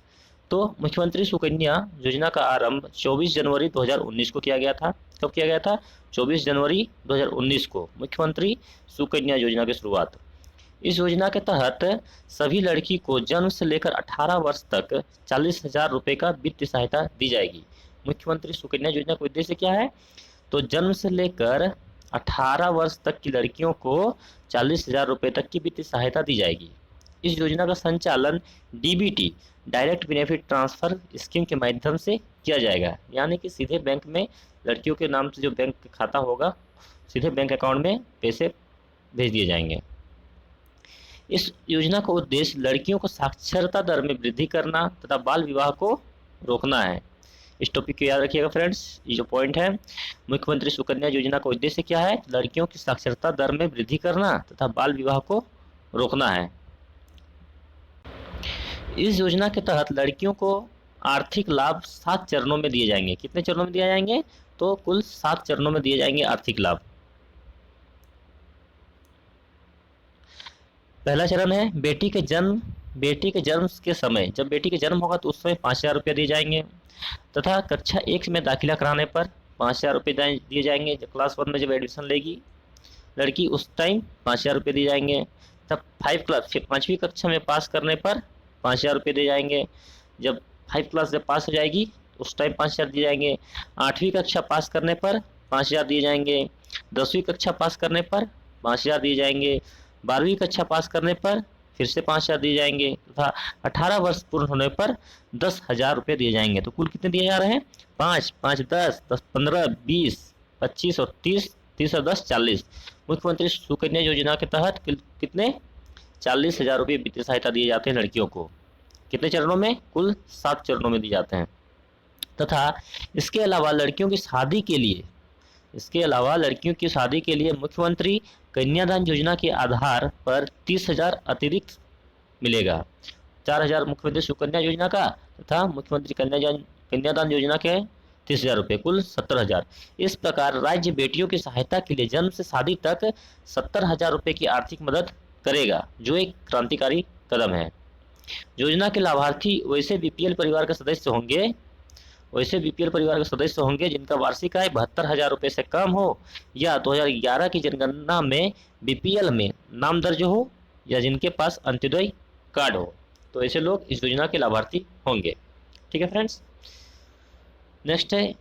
तो मुख्यमंत्री सुकन्या योजना का आरंभ 24 जनवरी 2019 को किया गया था। कब किया गया था? 24 जनवरी 2019 को मुख्यमंत्री सुकन्या योजना की शुरुआत। इस योजना के तहत सभी लड़की को जन्म से लेकर 18 वर्ष तक 40,000 रुपये का वित्तीय सहायता दी जाएगी। मुख्यमंत्री सुकन्या योजना का उद्देश्य क्या है? तो जन्म से लेकर 18 वर्ष तक की लड़कियों को 40,000 रुपये तक की वित्तीय सहायता दी जाएगी। इस योजना का संचालन DBT direct benefit transfer scheme के माध्यम से किया जाएगा, यानी कि सीधे बैंक में लड़कियों के नाम से जो बैंक खाता होगा सीधे बैंक अकाउंट में पैसे भेज दिए जाएंगे। इस योजना का उद्देश्य लड़कियों को साक्षरता दर में वृद्धि करना तथा बाल विवाह को रोकना है। इस टॉपिक को याद रखिएगा फ्रेंड्स, ये जो पॉइंट है, मुख्यमंत्री सुकन्या योजना का उद्देश्य क्या है? लड़कियों की साक्षरता दर में वृद्धि करना तथा बाल विवाह को रोकना है। इस योजना के तहत लड़कियों को आर्थिक लाभ 7 चरणों में दिए जाएंगे। कितने चरणों में दिए जाएंगे? तो कुल 7 चरणों में दिए जाएंगे आर्थिक लाभ। पहला चरण है बेटी के जन्म के समय, जब बेटी के जन्म होगा तो उस समय 5,000 रुपये दिए जाएंगे तथा कक्षा 1 में दाखिला कराने पर 5,000 रुपये दिए जाएंगे। जब क्लास 1 में जब एडमिशन लेगी लड़की उस टाइम 5,000 रुपये दिए जाएंगे। तब 5वीं कक्षा में पास करने पर 5,000 रुपये दिए जाएंगे। जब 5 क्लास जब पास हो जाएगी उस टाइम 5,000 दिए जाएंगे। 8वीं कक्षा पास करने पर 5,000 दिए जाएंगे। 10वीं कक्षा पास करने पर 5,000 दिए जाएंगे। 12वीं कक्षा पास करने पर फिर से 5,000 दिए जाएंगे तथा 18 वर्ष पूर्ण होने पर 10,000 रुपये दिए जाएंगे। तो कुल कितने दिए जा रहे हैं? 5, 5, 10, 10, 15, 20, 25 और 30, 30 और 10, 40। मुख्यमंत्री सुकन्या योजना के तहत कितने 40,000 रुपये वित्तीय सहायता दिए जाते हैं लड़कियों को। कितने चरणों में? कुल 7 चरणों में दिए जाते हैं। तथा इसके अलावा लड़कियों की शादी के लिए मुख्यमंत्री कन्यादान योजना के आधार पर 30,000 अतिरिक्त मिलेगा। 4,000 मुख्यमंत्री सुकन्या योजना का तथा मुख्यमंत्री कन्यादान योजना के 30,000 रुपये, कुल 70,000। इस प्रकार राज्य बेटियों की सहायता के लिए जन्म से शादी तक 70,000 रुपये की आर्थिक मदद करेगा, जो एक क्रांतिकारी कदम है। योजना के लाभार्थी वैसे बीपीएल परिवार के सदस्य होंगे जिनका वार्षिक आय 72,000 रुपये से कम हो या 2011 की जनगणना में बीपीएल में नाम दर्ज हो या जिनके पास अंत्योदय कार्ड हो, तो ऐसे लोग इस योजना के लाभार्थी होंगे। ठीक है फ्रेंड्स। नेक्स्ट है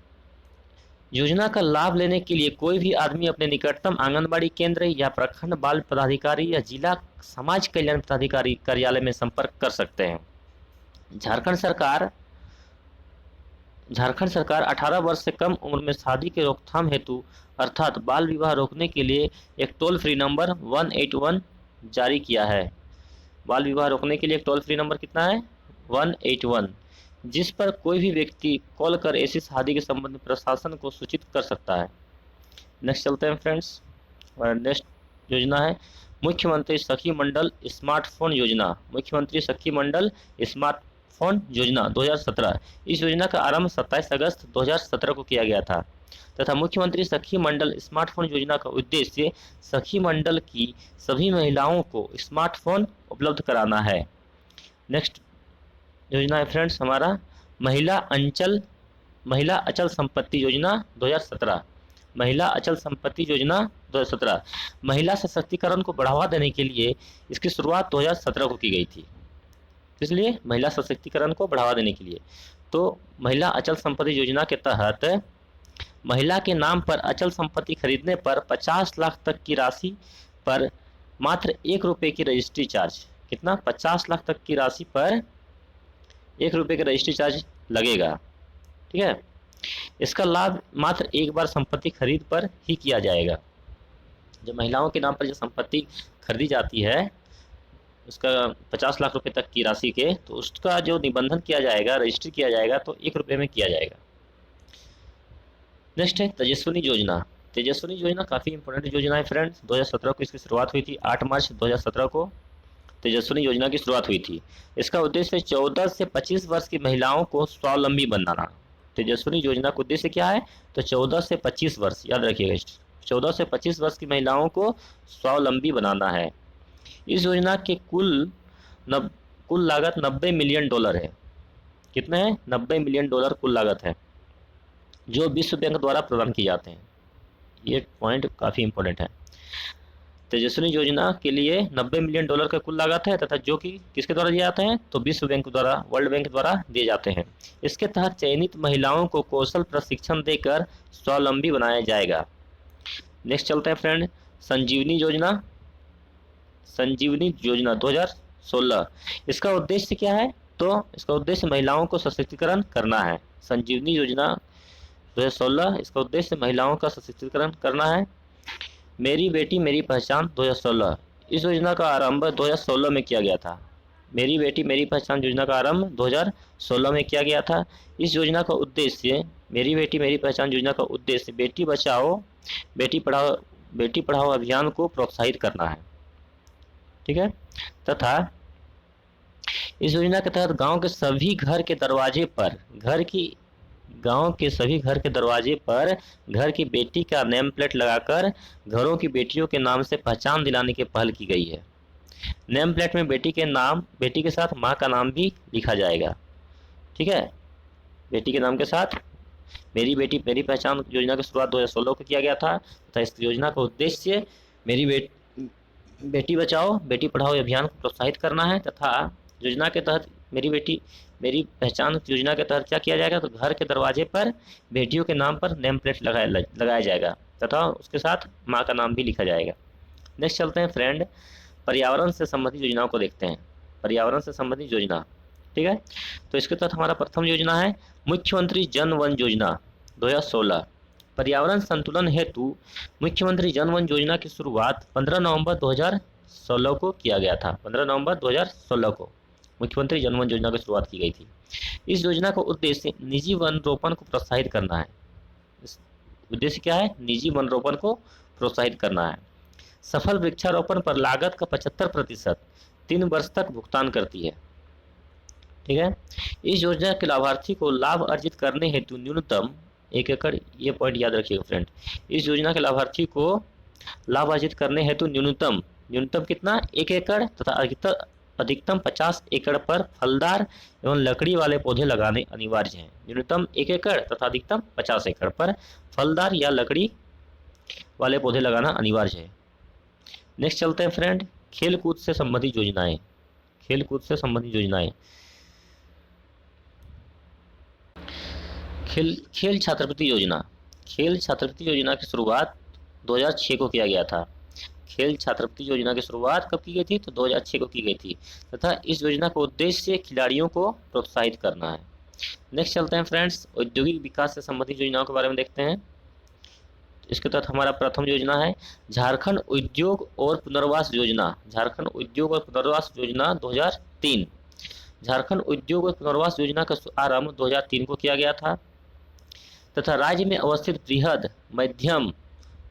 योजना का लाभ लेने के लिए कोई भी आदमी अपने निकटतम आंगनबाड़ी केंद्र या प्रखंड बाल पदाधिकारी या जिला समाज कल्याण पदाधिकारी कार्यालय में संपर्क कर सकते हैं। झारखंड सरकार 18 वर्ष से कम उम्र में शादी के रोकथाम हेतु अर्थात बाल विवाह रोकने के लिए एक टोल फ्री नंबर 181 जारी किया है। बाल विवाह रोकने के लिए एक टोल फ्री नंबर कितना है? 181, जिस पर कोई भी व्यक्ति कॉल कर ऐसी शादी के संबंध में प्रशासन को सूचित कर सकता है। नेक्स्ट चलते हैं फ्रेंड्स। नेक्स्ट योजना है मुख्यमंत्री सखी मंडल स्मार्टफोन योजना। मुख्यमंत्री सखी मंडल स्मार्टफोन योजना 2017। इस योजना का आरंभ 27 अगस्त 2017 को किया गया था तथा मुख्यमंत्री सखी मंडल स्मार्टफोन योजना का उद्देश्य सखी मंडल की सभी महिलाओं को स्मार्टफोन उपलब्ध कराना है। नेक्स्ट योजना है फ्रेंड्स हमारा महिला अचल संपत्ति योजना 2017। महिला अचल संपत्ति योजना 2017 महिला सशक्तिकरण को बढ़ावा देने के लिए इसकी शुरुआत 2017 को की गई थी। इसलिए महिला सशक्तिकरण को बढ़ावा देने के लिए तो महिला अचल संपत्ति योजना के तहत महिला के नाम पर अचल संपत्ति खरीदने पर 50 लाख तक की राशि पर मात्र 1 रुपये की रजिस्ट्री चार्ज। कितना? 50 लाख तक की राशि पर ₹1 का रजिस्ट्री चार्ज लगेगा। ठीक है, इसका लाभ मात्र एक बार संपत्ति खरीद पर ही किया जाएगा। जब महिलाओं के नाम पर जो संपत्ति खरीदी जाती है उसका 50 लाख रुपए तक की राशि के, तो उसका जो निबंधन किया जाएगा, रजिस्ट्री किया जाएगा, तो ₹1 में किया जाएगा। नेक्स्ट है तेजस्विनी योजना। तेजस्विनी योजना काफ़ी इंपॉर्टेंट योजना है फ्रेंड्स। 2017 को इसकी शुरुआत हुई थी। 8 मार्च 2017 को तेजस्विनी योजना की शुरुआत हुई थी। इसका उद्देश्य 14 से 25 वर्ष की महिलाओं को स्वावलंबी बनाना। तेजस्विनी योजना का उद्देश्य क्या है? तो 14 से 25 वर्ष, याद रखिएगा, 14 से 25 वर्ष की महिलाओं को स्वावलंबी बनाना है। इस योजना के कुल लागत $90 मिलियन है। कितने हैं? $90 मिलियन कुल लागत है, जो विश्व बैंक द्वारा प्रदान किए जाते हैं। ये पॉइंट काफ़ी इंपॉर्टेंट है। तेजस्विनी योजना के लिए $90 मिलियन का कुल लागत है, तथा जो कि किसके द्वारा दिए जाते हैं? तो विश्व बैंक द्वारा, वर्ल्ड बैंक द्वारा दिए जाते हैं। इसके तहत चयनित महिलाओं को कौशल प्रशिक्षण देकर स्वावलंबी बनाया जाएगा। नेक्स्ट चलते हैं फ्रेंड, संजीवनी योजना। संजीवनी योजना 2016, इसका उद्देश्य क्या है? तो इसका उद्देश्य महिलाओं को सशक्तिकरण करना है। संजीवनी योजना 2016, इसका उद्देश्य महिलाओं का सशक्तिकरण करना है। मेरी बेटी मेरी पहचान 2016, इस योजना का आरंभ 2016 में किया गया था। मेरी बेटी मेरी पहचान योजना का आरंभ 2016 में किया गया था। इस योजना का उद्देश्य, मेरी बेटी मेरी पहचान योजना का उद्देश्य बेटी बचाओ बेटी पढ़ाओ अभियान को प्रोत्साहित करना है। ठीक है, तथा इस योजना के तहत गांव के सभी घर के दरवाजे पर घर की बेटी का नेम प्लेट लगाकर घरों की बेटियों के नाम से पहचान दिलाने की पहल की गई है। नेम प्लेट में बेटी के साथ मां का नाम भी लिखा जाएगा। ठीक है, बेटी के नाम के साथ मेरी बेटी मेरी पहचान योजना की शुरुआत 2016 को किया गया था, तथा इस योजना का उद्देश्य मेरी बेटी बचाओ बेटी पढ़ाओ अभियान को प्रोत्साहित करना है। तथा योजना के तहत मेरी बेटी मेरी पहचान योजना के तहत क्या किया जाएगा? तो घर के दरवाजे पर बेटियों के नाम पर नेम प्लेट लगाया जाएगा, तथा उसके साथ माँ का नाम भी लिखा जाएगा। नेक्स्ट चलते हैं फ्रेंड, पर्यावरण से संबंधित योजनाओं को देखते हैं। पर्यावरण से संबंधित योजना, ठीक है, तो इसके तहत हमारा प्रथम योजना है मुख्यमंत्री जन वन योजना 2016। पर्यावरण संतुलन हेतु मुख्यमंत्री जन वन योजना की शुरुआत 15 नवंबर 2016 को किया गया था। 15 नवंबर 2016 को मुख्यमंत्री जन वन योजना की शुरुआत की गई थी। इस योजना का उद्देश्य निजी वन रोपण को प्रोत्साहित करना है। इस उद्देश्य क्या है? निजी वन रोपण को प्रोत्साहित करना है। सफल वृक्षारोपण पर लागत का 75% 3 वर्ष तक भुगतान करती है। ठीक है, इस योजना के लाभार्थी को लाभ अर्जित करने हेतु न्यूनतम 1 एकड़, ये पॉइंट याद रखिएगा फ्रेंड, इस योजना के लाभार्थी को लाभ अर्जित करने हेतु न्यूनतम कितना? 1 एकड़ तथा अधिकतम 50 एकड़ पर फलदार एवं लकड़ी वाले पौधे लगाने अनिवार्य हैं। न्यूनतम 1 एकड़ तथा अधिकतम 50 एकड़ पर फलदार या लकड़ी वाले पौधे लगाना अनिवार्य है। नेक्स्ट चलते हैं फ्रेंड, खेल कूद से संबंधित योजनाएं। खेल कूद से संबंधित योजनाएं, खेल छात्रवृत्ति योजना। खेल छात्रवृत्ति योजना की शुरुआत 2006 को किया गया था। खेल छात्रवृत्ति योजना की शुरुआत कब की गई थी? तो 2006 को की गई थी, तथा इस योजना का उद्देश्य खिलाड़ियों को प्रोत्साहित करना है। नेक्स्ट चलते हैं फ्रेंड्स, औद्योगिक विकास से संबंधित योजनाओं के बारे में देखते हैं। इसके तहत हमारा प्रथम योजना है झारखंड उद्योग और पुनर्वास योजना। झारखंड उद्योग और पुनर्वास योजना 2003। झारखंड उद्योग और पुनर्वास योजना का आरंभ 2003 को किया गया था, तथा राज्य में अवस्थित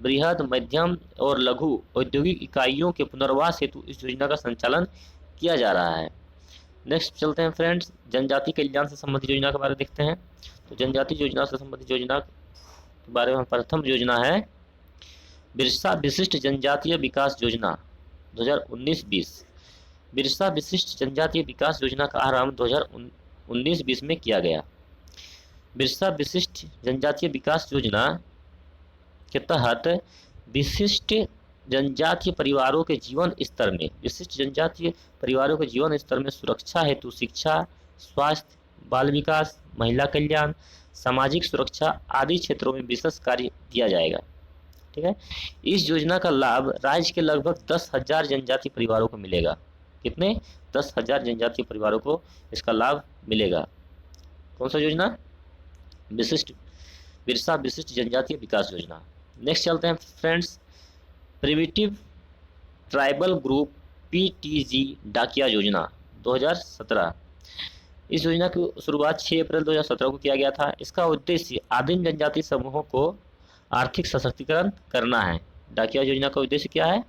बृहद मध्यम और लघु औद्योगिक इकाइयों के पुनर्वास हेतु इस योजना का संचालन किया जा रहा है। नेक्स्ट चलते हैं फ्रेंड्स, जनजाति कल्याण से संबंधित योजना के बारे में देखते हैं। तो जनजाति योजना से संबंधित योजना के बारे में प्रथम योजना है बिरसा विशिष्ट जनजातीय विकास योजना 2019-20। बिरसा विशिष्ट जनजातीय विकास योजना का आरंभ 2019-20 में किया गया। बिरसा विशिष्ट जनजातीय विकास योजना के तहत विशिष्ट जनजातीय परिवारों के जीवन स्तर में सुरक्षा हेतु शिक्षा, स्वास्थ्य, बाल विकास, महिला कल्याण, सामाजिक सुरक्षा आदि क्षेत्रों में विशेष कार्य दिया जाएगा। ठीक है, इस योजना का लाभ राज्य के लगभग 10,000 जनजातीय परिवारों को मिलेगा। कितने? 10,000 जनजातीय परिवारों को इसका लाभ मिलेगा। कौन सा योजना? बिरसा विशिष्ट जनजातीय विकास योजना। नेक्स्ट चलते हैं friends, primitive tribal group PTG डाकिया योजना 2017। इस योजना की शुरुआत 6 अप्रैल 2017 को किया गया था। इसका उद्देश्य आदिम जनजाति समूहों को आर्थिक सशक्तिकरण करना है। डाकिया योजना का उद्देश्य क्या है?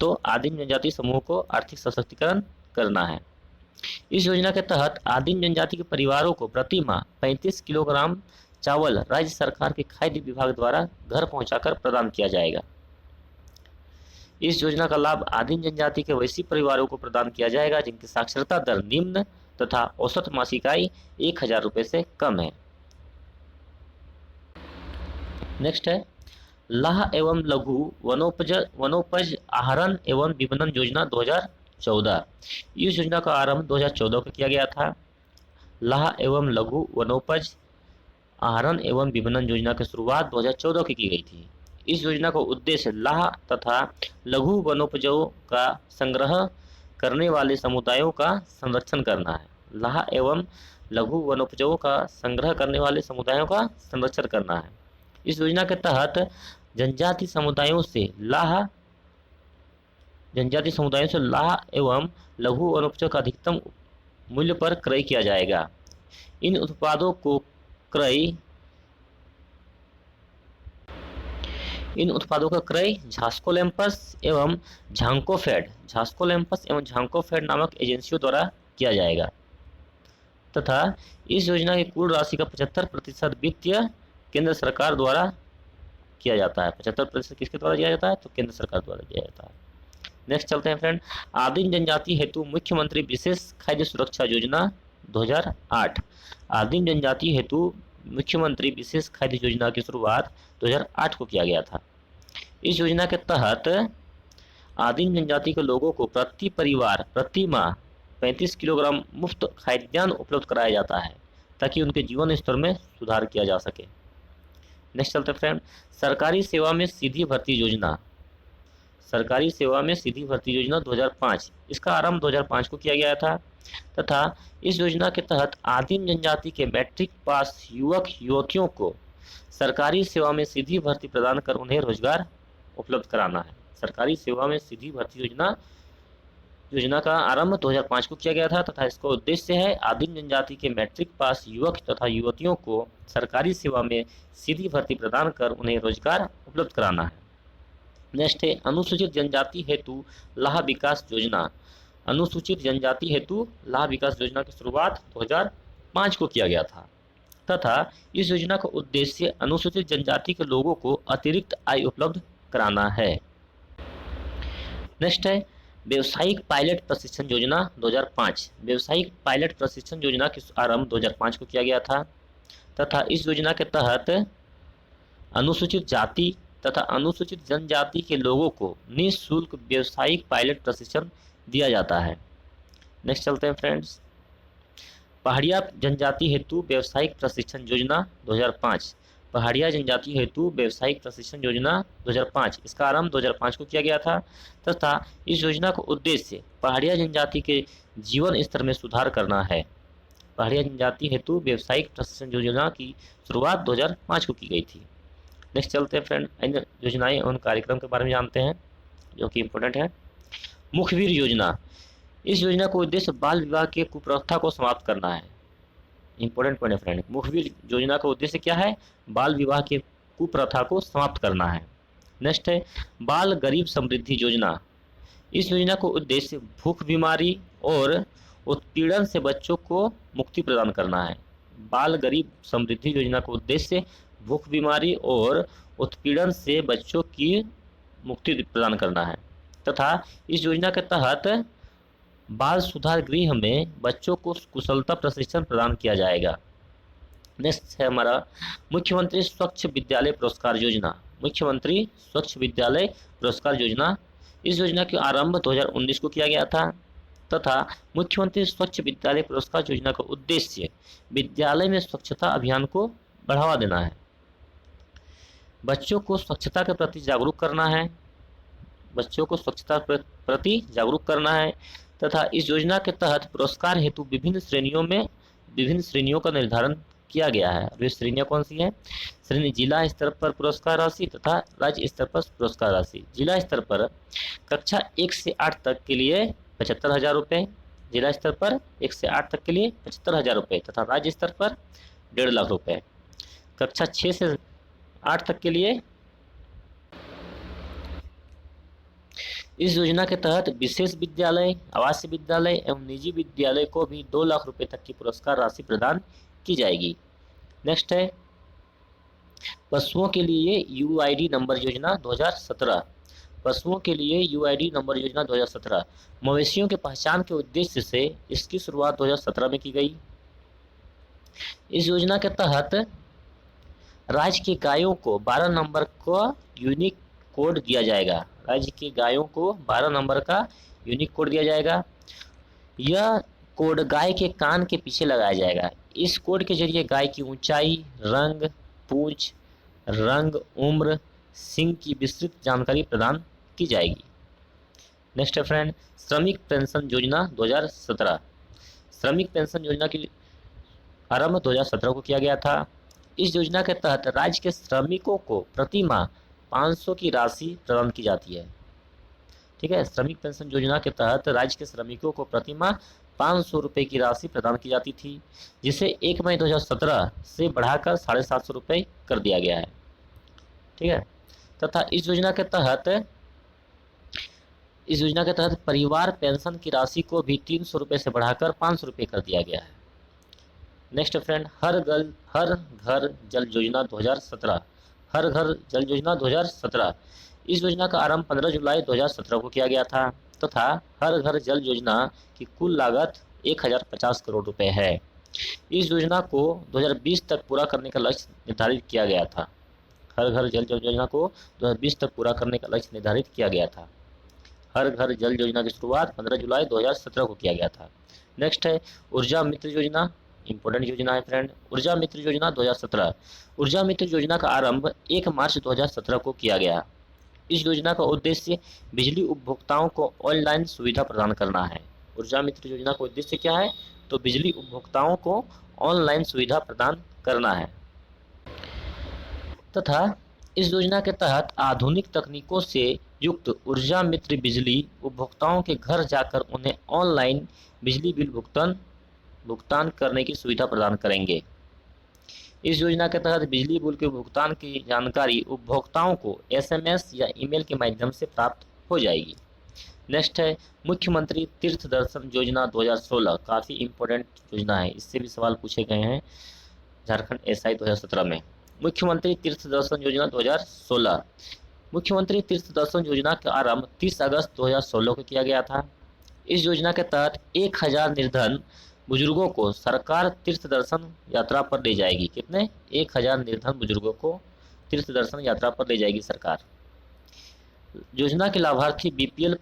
तो आदिम जनजाति समूहों को आर्थिक सशक्तिकरण करना है। इस योजना के तहत आदिम जनजाति के परिवारों को प्रति माह 35 किलोग्राम चावल राज्य सरकार के खाद्य विभाग द्वारा घर पहुंचाकर प्रदान किया जाएगा। इस योजना का लाभ आदिम जनजाति के वैसे परिवारों को प्रदान किया जाएगा जिनकी साक्षरता दर निम्न तथा औसत मासिक आय 1,000 रुपये से कम है। नेक्स्ट है लाह एवं लघु वनोपज आहरण एवं विपणन योजना 2014। इस योजना का आरंभ 2014 को किया गया था। लाह एवं लघु वनोपज आहरण एवं विपणन योजना की शुरुआत 2014 की गई थी। इस योजना का उद्देश्य लाह तथा लघु वनोपजों का संग्रह करने वाले समुदायों का संरक्षण करना है। लाह एवं लघु वनोपजों का संग्रह करने वाले समुदायों का संरक्षण करना है। इस योजना के तहत जनजाति समुदायों से लाह एवं लघु वनोपजों का अधिकतम मूल्य पर क्रय किया जाएगा। इन उत्पादों को क्रय झास्कोलैम्पस एवं झांकोफेड नामक एजेंसियों द्वारा किया जाएगा तथा इस योजना की कुल राशि का 75% वित्तीय केंद्र सरकार द्वारा किया जाता है। 75% किसके द्वारा दिया जाता है? तो केंद्र सरकार द्वारा दिया जाता है। नेक्स्ट चलते हैं फ्रेंड, आदिम जनजाति हेतु मुख्यमंत्री विशेष खाद्य सुरक्षा योजना 2008। आदिम जनजाति हेतु मुख्यमंत्री विशेष खाद्य योजना की शुरुआत 2008 को किया गया था। इस योजना के तहत आदिम जनजाति के लोगों को प्रति परिवार प्रति माह 35 किलोग्राम मुफ्त खाद्यान्न उपलब्ध कराया जाता है ताकि उनके जीवन स्तर में सुधार किया जा सके। नेक्स्ट चलते फ्रेंड, सरकारी सेवा में सीधी भर्ती योजना 2005। इसका आरंभ 2005 को किया गया था तथा इस योजना के तहत आदिम जनजाति के मैट्रिक पास युवक युवतियों को सरकारी सेवा में सीधी भर्ती प्रदान कर उन्हें रोजगार उपलब्ध कराना है। सरकारी सेवा में सीधी भर्ती योजना का आरंभ 2005 को किया गया था तथा इसका उद्देश्य है आदिम जनजाति के मैट्रिक पास युवक तथा युवतियों को सरकारी सेवा में सीधी भर्ती प्रदान कर उन्हें रोजगार उपलब्ध कराना है। नेक्स्ट है अनुसूचित जनजाति हेतु लाह विकास योजना। अनुसूचित जनजाति हेतु लाह विकास योजना की शुरुआत 2005 को किया गया था तथा इस योजना का उद्देश्य अनुसूचित जनजाति के लोगों को अतिरिक्त आय उपलब्ध कराना है। नेक्स्ट है व्यावसायिक पायलट प्रशिक्षण योजना 2005। व्यावसायिक पायलट प्रशिक्षण योजना की आरंभ 2005 को किया गया था तथा इस योजना के तहत अनुसूचित जाति तथा अनुसूचित जनजाति के लोगों को निःशुल्क व्यावसायिक पायलट प्रशिक्षण दिया जाता है। नेक्स्ट चलते हैं फ्रेंड्स, पहाड़िया जनजाति हेतु व्यावसायिक प्रशिक्षण योजना 2005। पहाड़िया जनजाति हेतु व्यावसायिक प्रशिक्षण योजना 2005। इसका आरंभ 2005 को किया गया था तथा इस योजना का उद्देश्य पहाड़िया जनजाति के जीवन स्तर में सुधार करना है। पहाड़िया जनजाति हेतु व्यावसायिक प्रशिक्षण योजना की शुरुआत 2005 को की गई थी। नेक्स्ट चलते हैं फ्रेंड, अन्य योजनाएं एवं कार्यक्रम के बारे में जानते हैं जो कि इम्पोर्टेंट है। मुखबिर योजना। इस योजना का उद्देश्य बाल विवाह के कुप्रथा को समाप्त करना है। इंपॉर्टेंट पॉइंट है फ्रेंड, मुखबिर योजना का उद्देश्य क्या है? बाल विवाह के कुप्रथा को समाप्त करना है। नेक्स्ट है बाल गरीब समृद्धि योजना। इस योजना का उद्देश्य भूख बीमारी और उत्पीड़न से बच्चों को मुक्ति प्रदान करना है। बाल गरीब समृद्धि योजना का उद्देश्य भूख बीमारी और उत्पीड़न से बच्चों की मुक्ति प्रदान करना है तथा इस योजना के तहत बाल सुधार गृह में बच्चों को कुशलता प्रशिक्षण प्रदान किया जाएगा। नेक्स्ट है हमारा मुख्यमंत्री स्वच्छ विद्यालय पुरस्कार योजना। मुख्यमंत्री स्वच्छ विद्यालय पुरस्कार योजना, इस योजना के आरंभ 2019 को किया गया था तथा मुख्यमंत्री स्वच्छ विद्यालय पुरस्कार योजना का उद्देश्य विद्यालय में स्वच्छता अभियान को बढ़ावा देना है। बच्चों को स्वच्छता के प्रति जागरूक करना है। तथा इस योजना के तहत पुरस्कार हेतु विभिन्न श्रेणियों का निर्धारण किया गया है। वे श्रेणियां कौन सी हैं? श्रेणी जिला स्तर पर पुरस्कार राशि तथा राज्य स्तर पर पुरस्कार राशि। जिला स्तर पर कक्षा 1 से 8 तक के लिए 75,000 रुपये, जिला स्तर पर 1 से 8 तक के लिए 75,000 रुपये तथा राज्य स्तर पर 1.5 लाख रुपये। कक्षा 6 से 8 तक के लिए इस योजना के तहत विशेष विद्यालय, आवासीय विद्यालय एवं निजी विद्यालय को भी 2 लाख रुपए तक की पुरस्कार राशि प्रदान की जाएगी। नेक्स्ट है पशुओं के लिए यूआईडी नंबर योजना 2017। पशुओं के लिए यूआईडी नंबर योजना 2017 मवेशियों के पहचान के उद्देश्य से इसकी शुरुआत 2017 में की गई। इस योजना के तहत राज्य की गायों को 12 नंबर का यूनिक कोड दिया जाएगा। राज्य की गायों को 12 नंबर का यूनिक कोड दिया जाएगा। यह कोड गाय के कान के पीछे लगाया जाएगा। इस कोड के जरिए गाय की ऊंचाई, रंग, पूंछ, रंग, उम्र, सींग की विस्तृत जानकारी प्रदान की जाएगी। नेक्स्ट है फ्रेंड श्रमिक पेंशन योजना 2017। श्रमिक पेंशन योजना की आरंभ 2017 को किया गया था। इस योजना के तहत राज्य के श्रमिकों को प्रति माह 500 की राशि प्रदान की जाती है। ठीक है, श्रमिक पेंशन योजना के तहत राज्य के श्रमिकों को प्रति माह 500 रुपये की राशि प्रदान की जाती थी, जिसे 1 मई 2017 से बढ़ाकर 750 रुपये कर दिया गया है। ठीक है, तथा इस योजना के तहत परिवार पेंशन की राशि को भी 300 रुपये से बढ़ाकर 500 रुपये कर दिया गया है। नेक्स्ट फ्रेंड हर घर जल योजना 2017। हर घर जल योजना 2017 इस योजना का आरंभ 15 जुलाई 2017 को किया गया था तथा हर घर जल योजना की कुल लागत 1050 करोड़ रुपए है। इस योजना को 2020 तक पूरा करने का लक्ष्य निर्धारित किया गया था। हर घर जल योजना को 2020 तक पूरा करने का लक्ष्य निर्धारित किया गया था। हर घर जल योजना की शुरुआत 15 जुलाई 2017 को किया गया था। नेक्स्ट है ऊर्जा मित्र योजना, इंपॉर्टेंट योजना है फ्रेंड। ऊर्जा मित्र योजना 2017। ऊर्जा मित्र योजना का आरंभ 1 मार्च 2017 को किया गया। इस योजना का उद्देश्य बिजली उपभोक्ताओं को ऑनलाइन सुविधा प्रदान करना है। ऊर्जा मित्र योजना का उद्देश्य क्या है? तो बिजली उपभोक्ताओं को ऑनलाइन सुविधा प्रदान करना है तथा इस योजना के तहत आधुनिक तकनीकों से युक्त ऊर्जा मित्र बिजली उपभोक्ताओं के घर जाकर उन्हें ऑनलाइन बिजली बिल भुगतान करने की सुविधा प्रदान करेंगे। इस योजना के तहत बिजली बिल के भुगतान की जानकारी उपभोक्ताओं को एसएमएस या ईमेल के माध्यम से प्राप्त हो जाएगी। नेक्स्ट है मुख्यमंत्री तीर्थ दर्शन योजना 2016। काफ़ी इंपॉर्टेंट योजना है, इससे भी सवाल पूछे गए हैं झारखंड एसआई 2017 में। मुख्यमंत्री तीर्थ दर्शन योजना 2016। मुख्यमंत्री तीर्थ दर्शन योजना का आरंभ 30 अगस्त 2016 को किया गया था। इस योजना के तहत 1000 निर्धन बुजुर्गों को सरकार तीर्थ दर्शन यात्रा पर ले जाएगी। कितने? 1000 निर्धन बुजुर्गों को तीर्थ दर्शन यात्रा पर ले जाएगी सरकार। योजना के लाभार्थी बीपीएल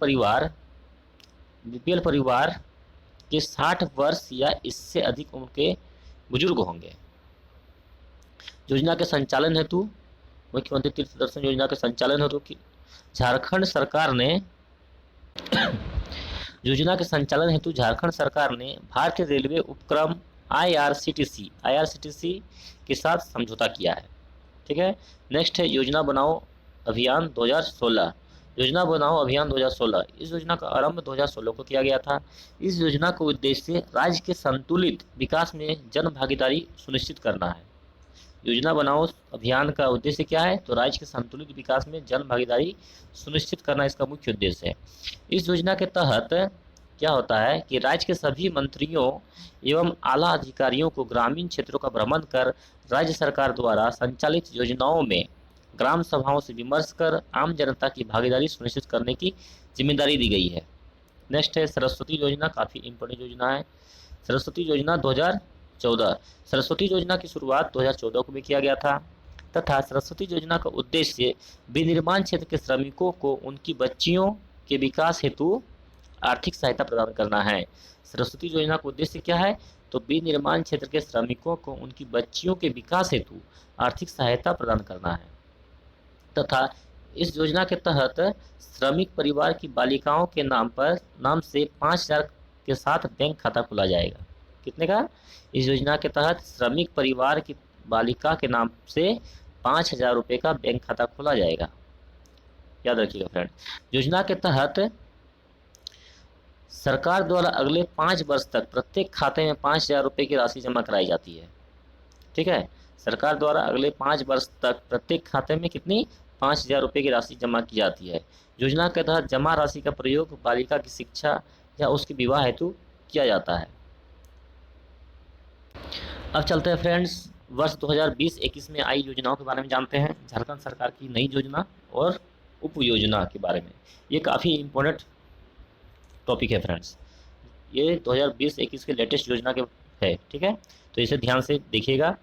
परिवार के 60 वर्ष या इससे अधिक उम्र के बुजुर्ग होंगे। योजना के संचालन हेतु मुख्यमंत्री तीर्थ दर्शन योजना के संचालन हेतु झारखंड सरकार ने योजना के संचालन हेतु झारखंड सरकार ने भारतीय रेलवे उपक्रम IRCTC के साथ समझौता किया है। ठीक है, नेक्स्ट है योजना बनाओ अभियान 2016। योजना बनाओ अभियान 2016 इस योजना का आरंभ 2016 को किया गया था। इस योजना का उद्देश्य राज्य के संतुलित विकास में जन भागीदारी सुनिश्चित करना है। योजना बनाओ अभियान का उद्देश्य क्या है? तो राज्य के संतुलित विकास में जन भागीदारी सुनिश्चित करना इसका मुख्य उद्देश्य है। इस योजना के तहत क्या होता है कि राज्य के सभी मंत्रियों एवं आला अधिकारियों को ग्रामीण क्षेत्रों का भ्रमण कर राज्य सरकार द्वारा संचालित योजनाओं में ग्राम सभाओं से विमर्श कर आम जनता की भागीदारी सुनिश्चित करने की जिम्मेदारी दी गई है। नेक्स्ट है सरस्वती योजना। काफ़ी इंपॉर्टेंट योजना है सरस्वती योजना 2014। सरस्वती योजना की शुरुआत 2014 को भी किया गया था तथा सरस्वती योजना का उद्देश्य विनिर्माण क्षेत्र के श्रमिकों को उनकी बच्चियों के विकास हेतु आर्थिक सहायता प्रदान करना है। सरस्वती योजना का उद्देश्य क्या है? तो विनिर्माण क्षेत्र के श्रमिकों को उनकी बच्चियों के विकास हेतु आर्थिक सहायता प्रदान करना है तथा इस योजना के तहत श्रमिक परिवार की बालिकाओं के नाम से 5,000 के साथ बैंक खाता खोला जाएगा। कितने का? इस योजना के तहत श्रमिक परिवार की बालिका के नाम से 5,000 रुपये का बैंक खाता खोला जाएगा। याद रखिएगा फ्रेंड। योजना के तहत सरकार द्वारा अगले 5 वर्ष तक प्रत्येक खाते में 5,000 रुपये की राशि जमा कराई जाती है। ठीक है, सरकार द्वारा अगले 5 वर्ष तक प्रत्येक खाते में कितनी? 5,000 रुपये की राशि जमा की जाती है। योजना के तहत जमा राशि का प्रयोग बालिका की शिक्षा या उसके विवाह हेतु किया जाता है। अब चलते हैं फ्रेंड्स, वर्ष 2020-21 में आई योजनाओं के बारे में जानते हैं। झारखंड सरकार की नई योजना और उप योजना के बारे में। ये काफ़ी इम्पोर्टेंट टॉपिक है फ्रेंड्स। ये 2020-21 के लेटेस्ट योजना के है। ठीक है, तो इसे ध्यान से देखिएगा।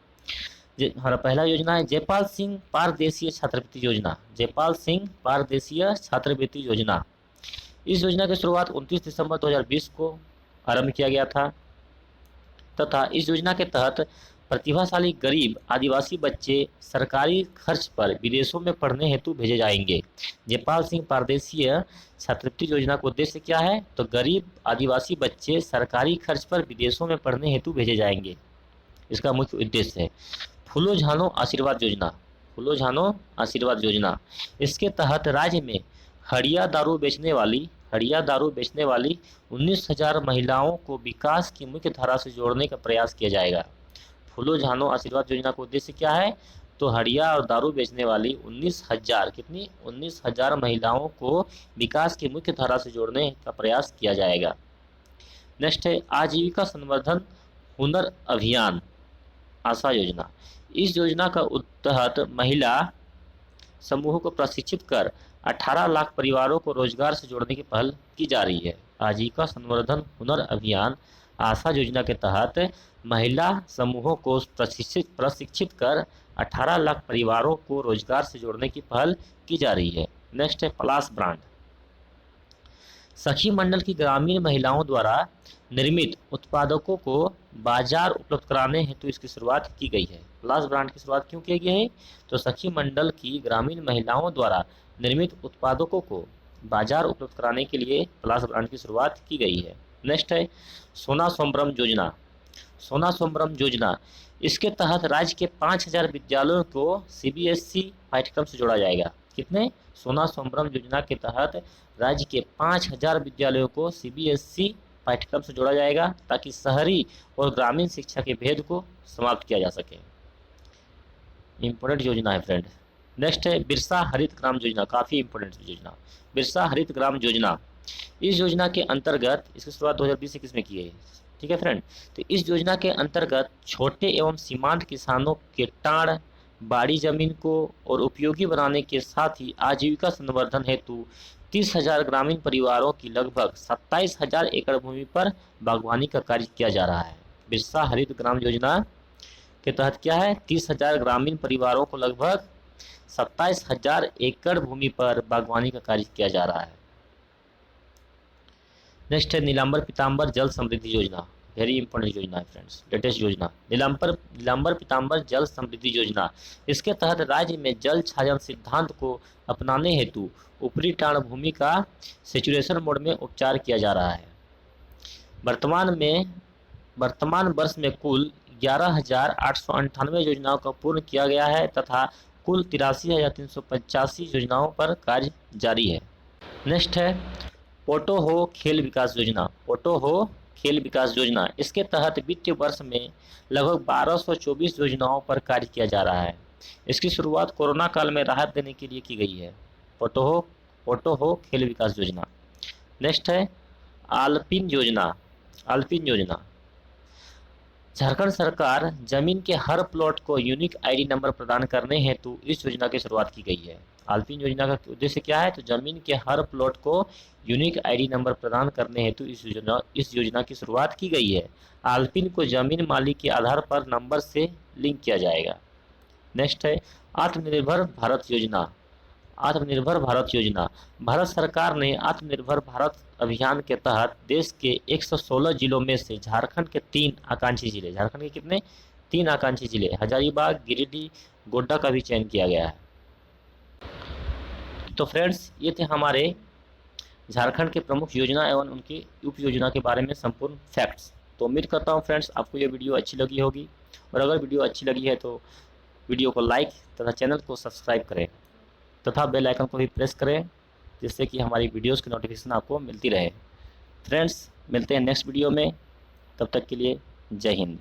हमारा पहला योजना है जयपाल सिंह पारदेशीय छात्रवृत्ति योजना। जयपाल सिंह पारदेशीय छात्रवृत्ति योजना। इस योजना की शुरुआत 29 दिसंबर 2020 को आरंभ किया गया था तथा इस योजना के तहत प्रतिभाशाली गरीब आदिवासी बच्चे सरकारी खर्च पर विदेशों में पढ़ने हेतु भेजे जाएंगे। जयपाल सिंह पारदेशीय छात्रवृत्ति योजना का उद्देश्य क्या है? तो गरीब आदिवासी बच्चे सरकारी खर्च पर विदेशों में पढ़ने हेतु भेजे जाएंगे, इसका मुख्य उद्देश्य है। फूलो झानो आशीर्वाद योजना। फूलो झानो आशीर्वाद योजना, इसके तहत राज्य में हड़िया दारू बेचने वाली 19,000 महिलाओं को विकास की मुख्य धारा से जोड़ने का प्रयास किया जाएगा। फूलो झानो आशीर्वाद योजना का उद्देश्य क्या है? तो हड़िया और दारू बेचने वाली 19,000 महिलाओं को विकास की मुख्य धारा से जोड़ने का प्रयास किया जाएगा। नेक्स्ट है आजीविका संवर्धन हुनर अभियान आशा योजना। इस योजना का तहत महिला समूहों को प्रशिक्षित कर 18 लाख परिवारों को रोजगार से जोड़ने की पहल की जा रही है। आजीविका संवर्धन हुनर अभियान आशा योजना के तहत महिला समूहों को प्रशिक्षित कर 18 लाख परिवारों को रोजगार से जोड़ने की पहल की जा रही है। नेक्स्ट है पलाश ब्रांड। सखी मंडल की ग्रामीण महिलाओं द्वारा निर्मित उत्पादकों को बाजार उपलब्ध कराने हेतु इसकी शुरुआत की गई है। पलाश ब्रांड की शुरुआत क्यों की गई है? तो सखी मंडल की ग्रामीण महिलाओं द्वारा निर्मित उत्पादकों को बाजार उपलब्ध कराने के लिए पलाश ब्रांड की शुरुआत की गई है। नेक्स्ट है सोना सोमरम योजना। सोना सोमरम योजना, इसके तहत राज्य के 5,000 विद्यालयों को CBSE पाठ्यक्रम से जोड़ा जाएगा। कितने? सोना सोमरम योजना के तहत राज्य के 5,000 विद्यालयों को CBSE पाठ्यक्रम से जोड़ा जाएगा ताकि शहरी और ग्रामीण शिक्षा के भेद को समाप्त किया जा सके। इम्पोर्टेंट योजना है फ्रेंड। नेक्स्ट है बिरसा हरित ग्राम योजना। काफ़ी इंपॉर्टेंट योजना बिरसा हरित ग्राम योजना। इस योजना के अंतर्गत इसकी शुरुआत 2020-21 में की है। ठीक है फ्रेंड, तो इस योजना के अंतर्गत छोटे एवं सीमांत किसानों के टाण बाड़ी जमीन को और उपयोगी बनाने के साथ ही आजीविका संवर्धन हेतु 30,000 ग्रामीण परिवारों की लगभग 27,000 एकड़ भूमि पर बागवानी का कार्य किया जा रहा है। बिरसा हरित ग्राम योजना के तहत क्या है? 30,000 ग्रामीण परिवारों को लगभग 27,000 एकड़ भूमि पर बागवानी का कार्य किया जा रहा है। नेक्स्ट है नीलांबर पीताम्बर जल समृद्धि योजना। वेरी इंपॉर्टेंट योजना है फ्रेंड्स, लेटेस्ट योजना। नीलांबर पीताम्बर जल समृद्धि योजना, इसके तहत राज्य में जल छाजन सिद्धांत को अपनाने हेतु ऊपरी टाण भूमि का सेचुरेशन मोड में उपचार किया जा रहा है। वर्तमान वर्ष में कुल 11,898 योजनाओं का पूर्ण किया गया है तथा कुल 83,385 योजनाओं पर कार्य जारी है। नेक्स्ट है पोटो हो खेल विकास योजना। पोटो हो खेल विकास योजना, इसके तहत वित्तीय वर्ष में लगभग 1224 योजनाओं पर कार्य किया जा रहा है। इसकी शुरुआत कोरोना काल में राहत देने के लिए की गई है। पोटो हो खेल विकास योजना। नेक्स्ट है आल्पिन योजना। आल्पिन योजना, झारखंड सरकार जमीन के हर प्लॉट को यूनिक आईडी नंबर प्रदान करने हेतु इस योजना की शुरुआत की गई है। आल्पिन योजना का उद्देश्य क्या है? तो जमीन के हर प्लॉट को यूनिक आईडी नंबर प्रदान करने हेतु इस योजना की शुरुआत की गई है। आल्पिन को जमीन मालिक के आधार पर नंबर से लिंक किया जाएगा। नेक्स्ट है आत्मनिर्भर भारत योजना। आत्मनिर्भर भारत योजना, भारत सरकार ने आत्मनिर्भर भारत अभियान के तहत देश के 116 जिलों में से झारखंड के 3 आकांक्षी जिले, झारखंड के कितने? 3 आकांक्षी जिले हजारीबाग, गिरिडीह, गोड्डा का भी चयन किया गया है। तो फ्रेंड्स, ये थे हमारे झारखंड के प्रमुख योजना एवं उनकी उप योजना के बारे में संपूर्ण फैक्ट्स। तो उम्मीद करता हूँ फ्रेंड्स आपको ये वीडियो अच्छी लगी होगी, और अगर वीडियो अच्छी लगी है तो वीडियो को लाइक तथा चैनल को सब्सक्राइब करें तथा बेल आइकन को भी प्रेस करें, जिससे कि हमारी वीडियोस की नोटिफिकेशन आपको मिलती रहे। फ्रेंड्स, मिलते हैं नेक्स्ट वीडियो में, तब तक के लिए जय हिंद।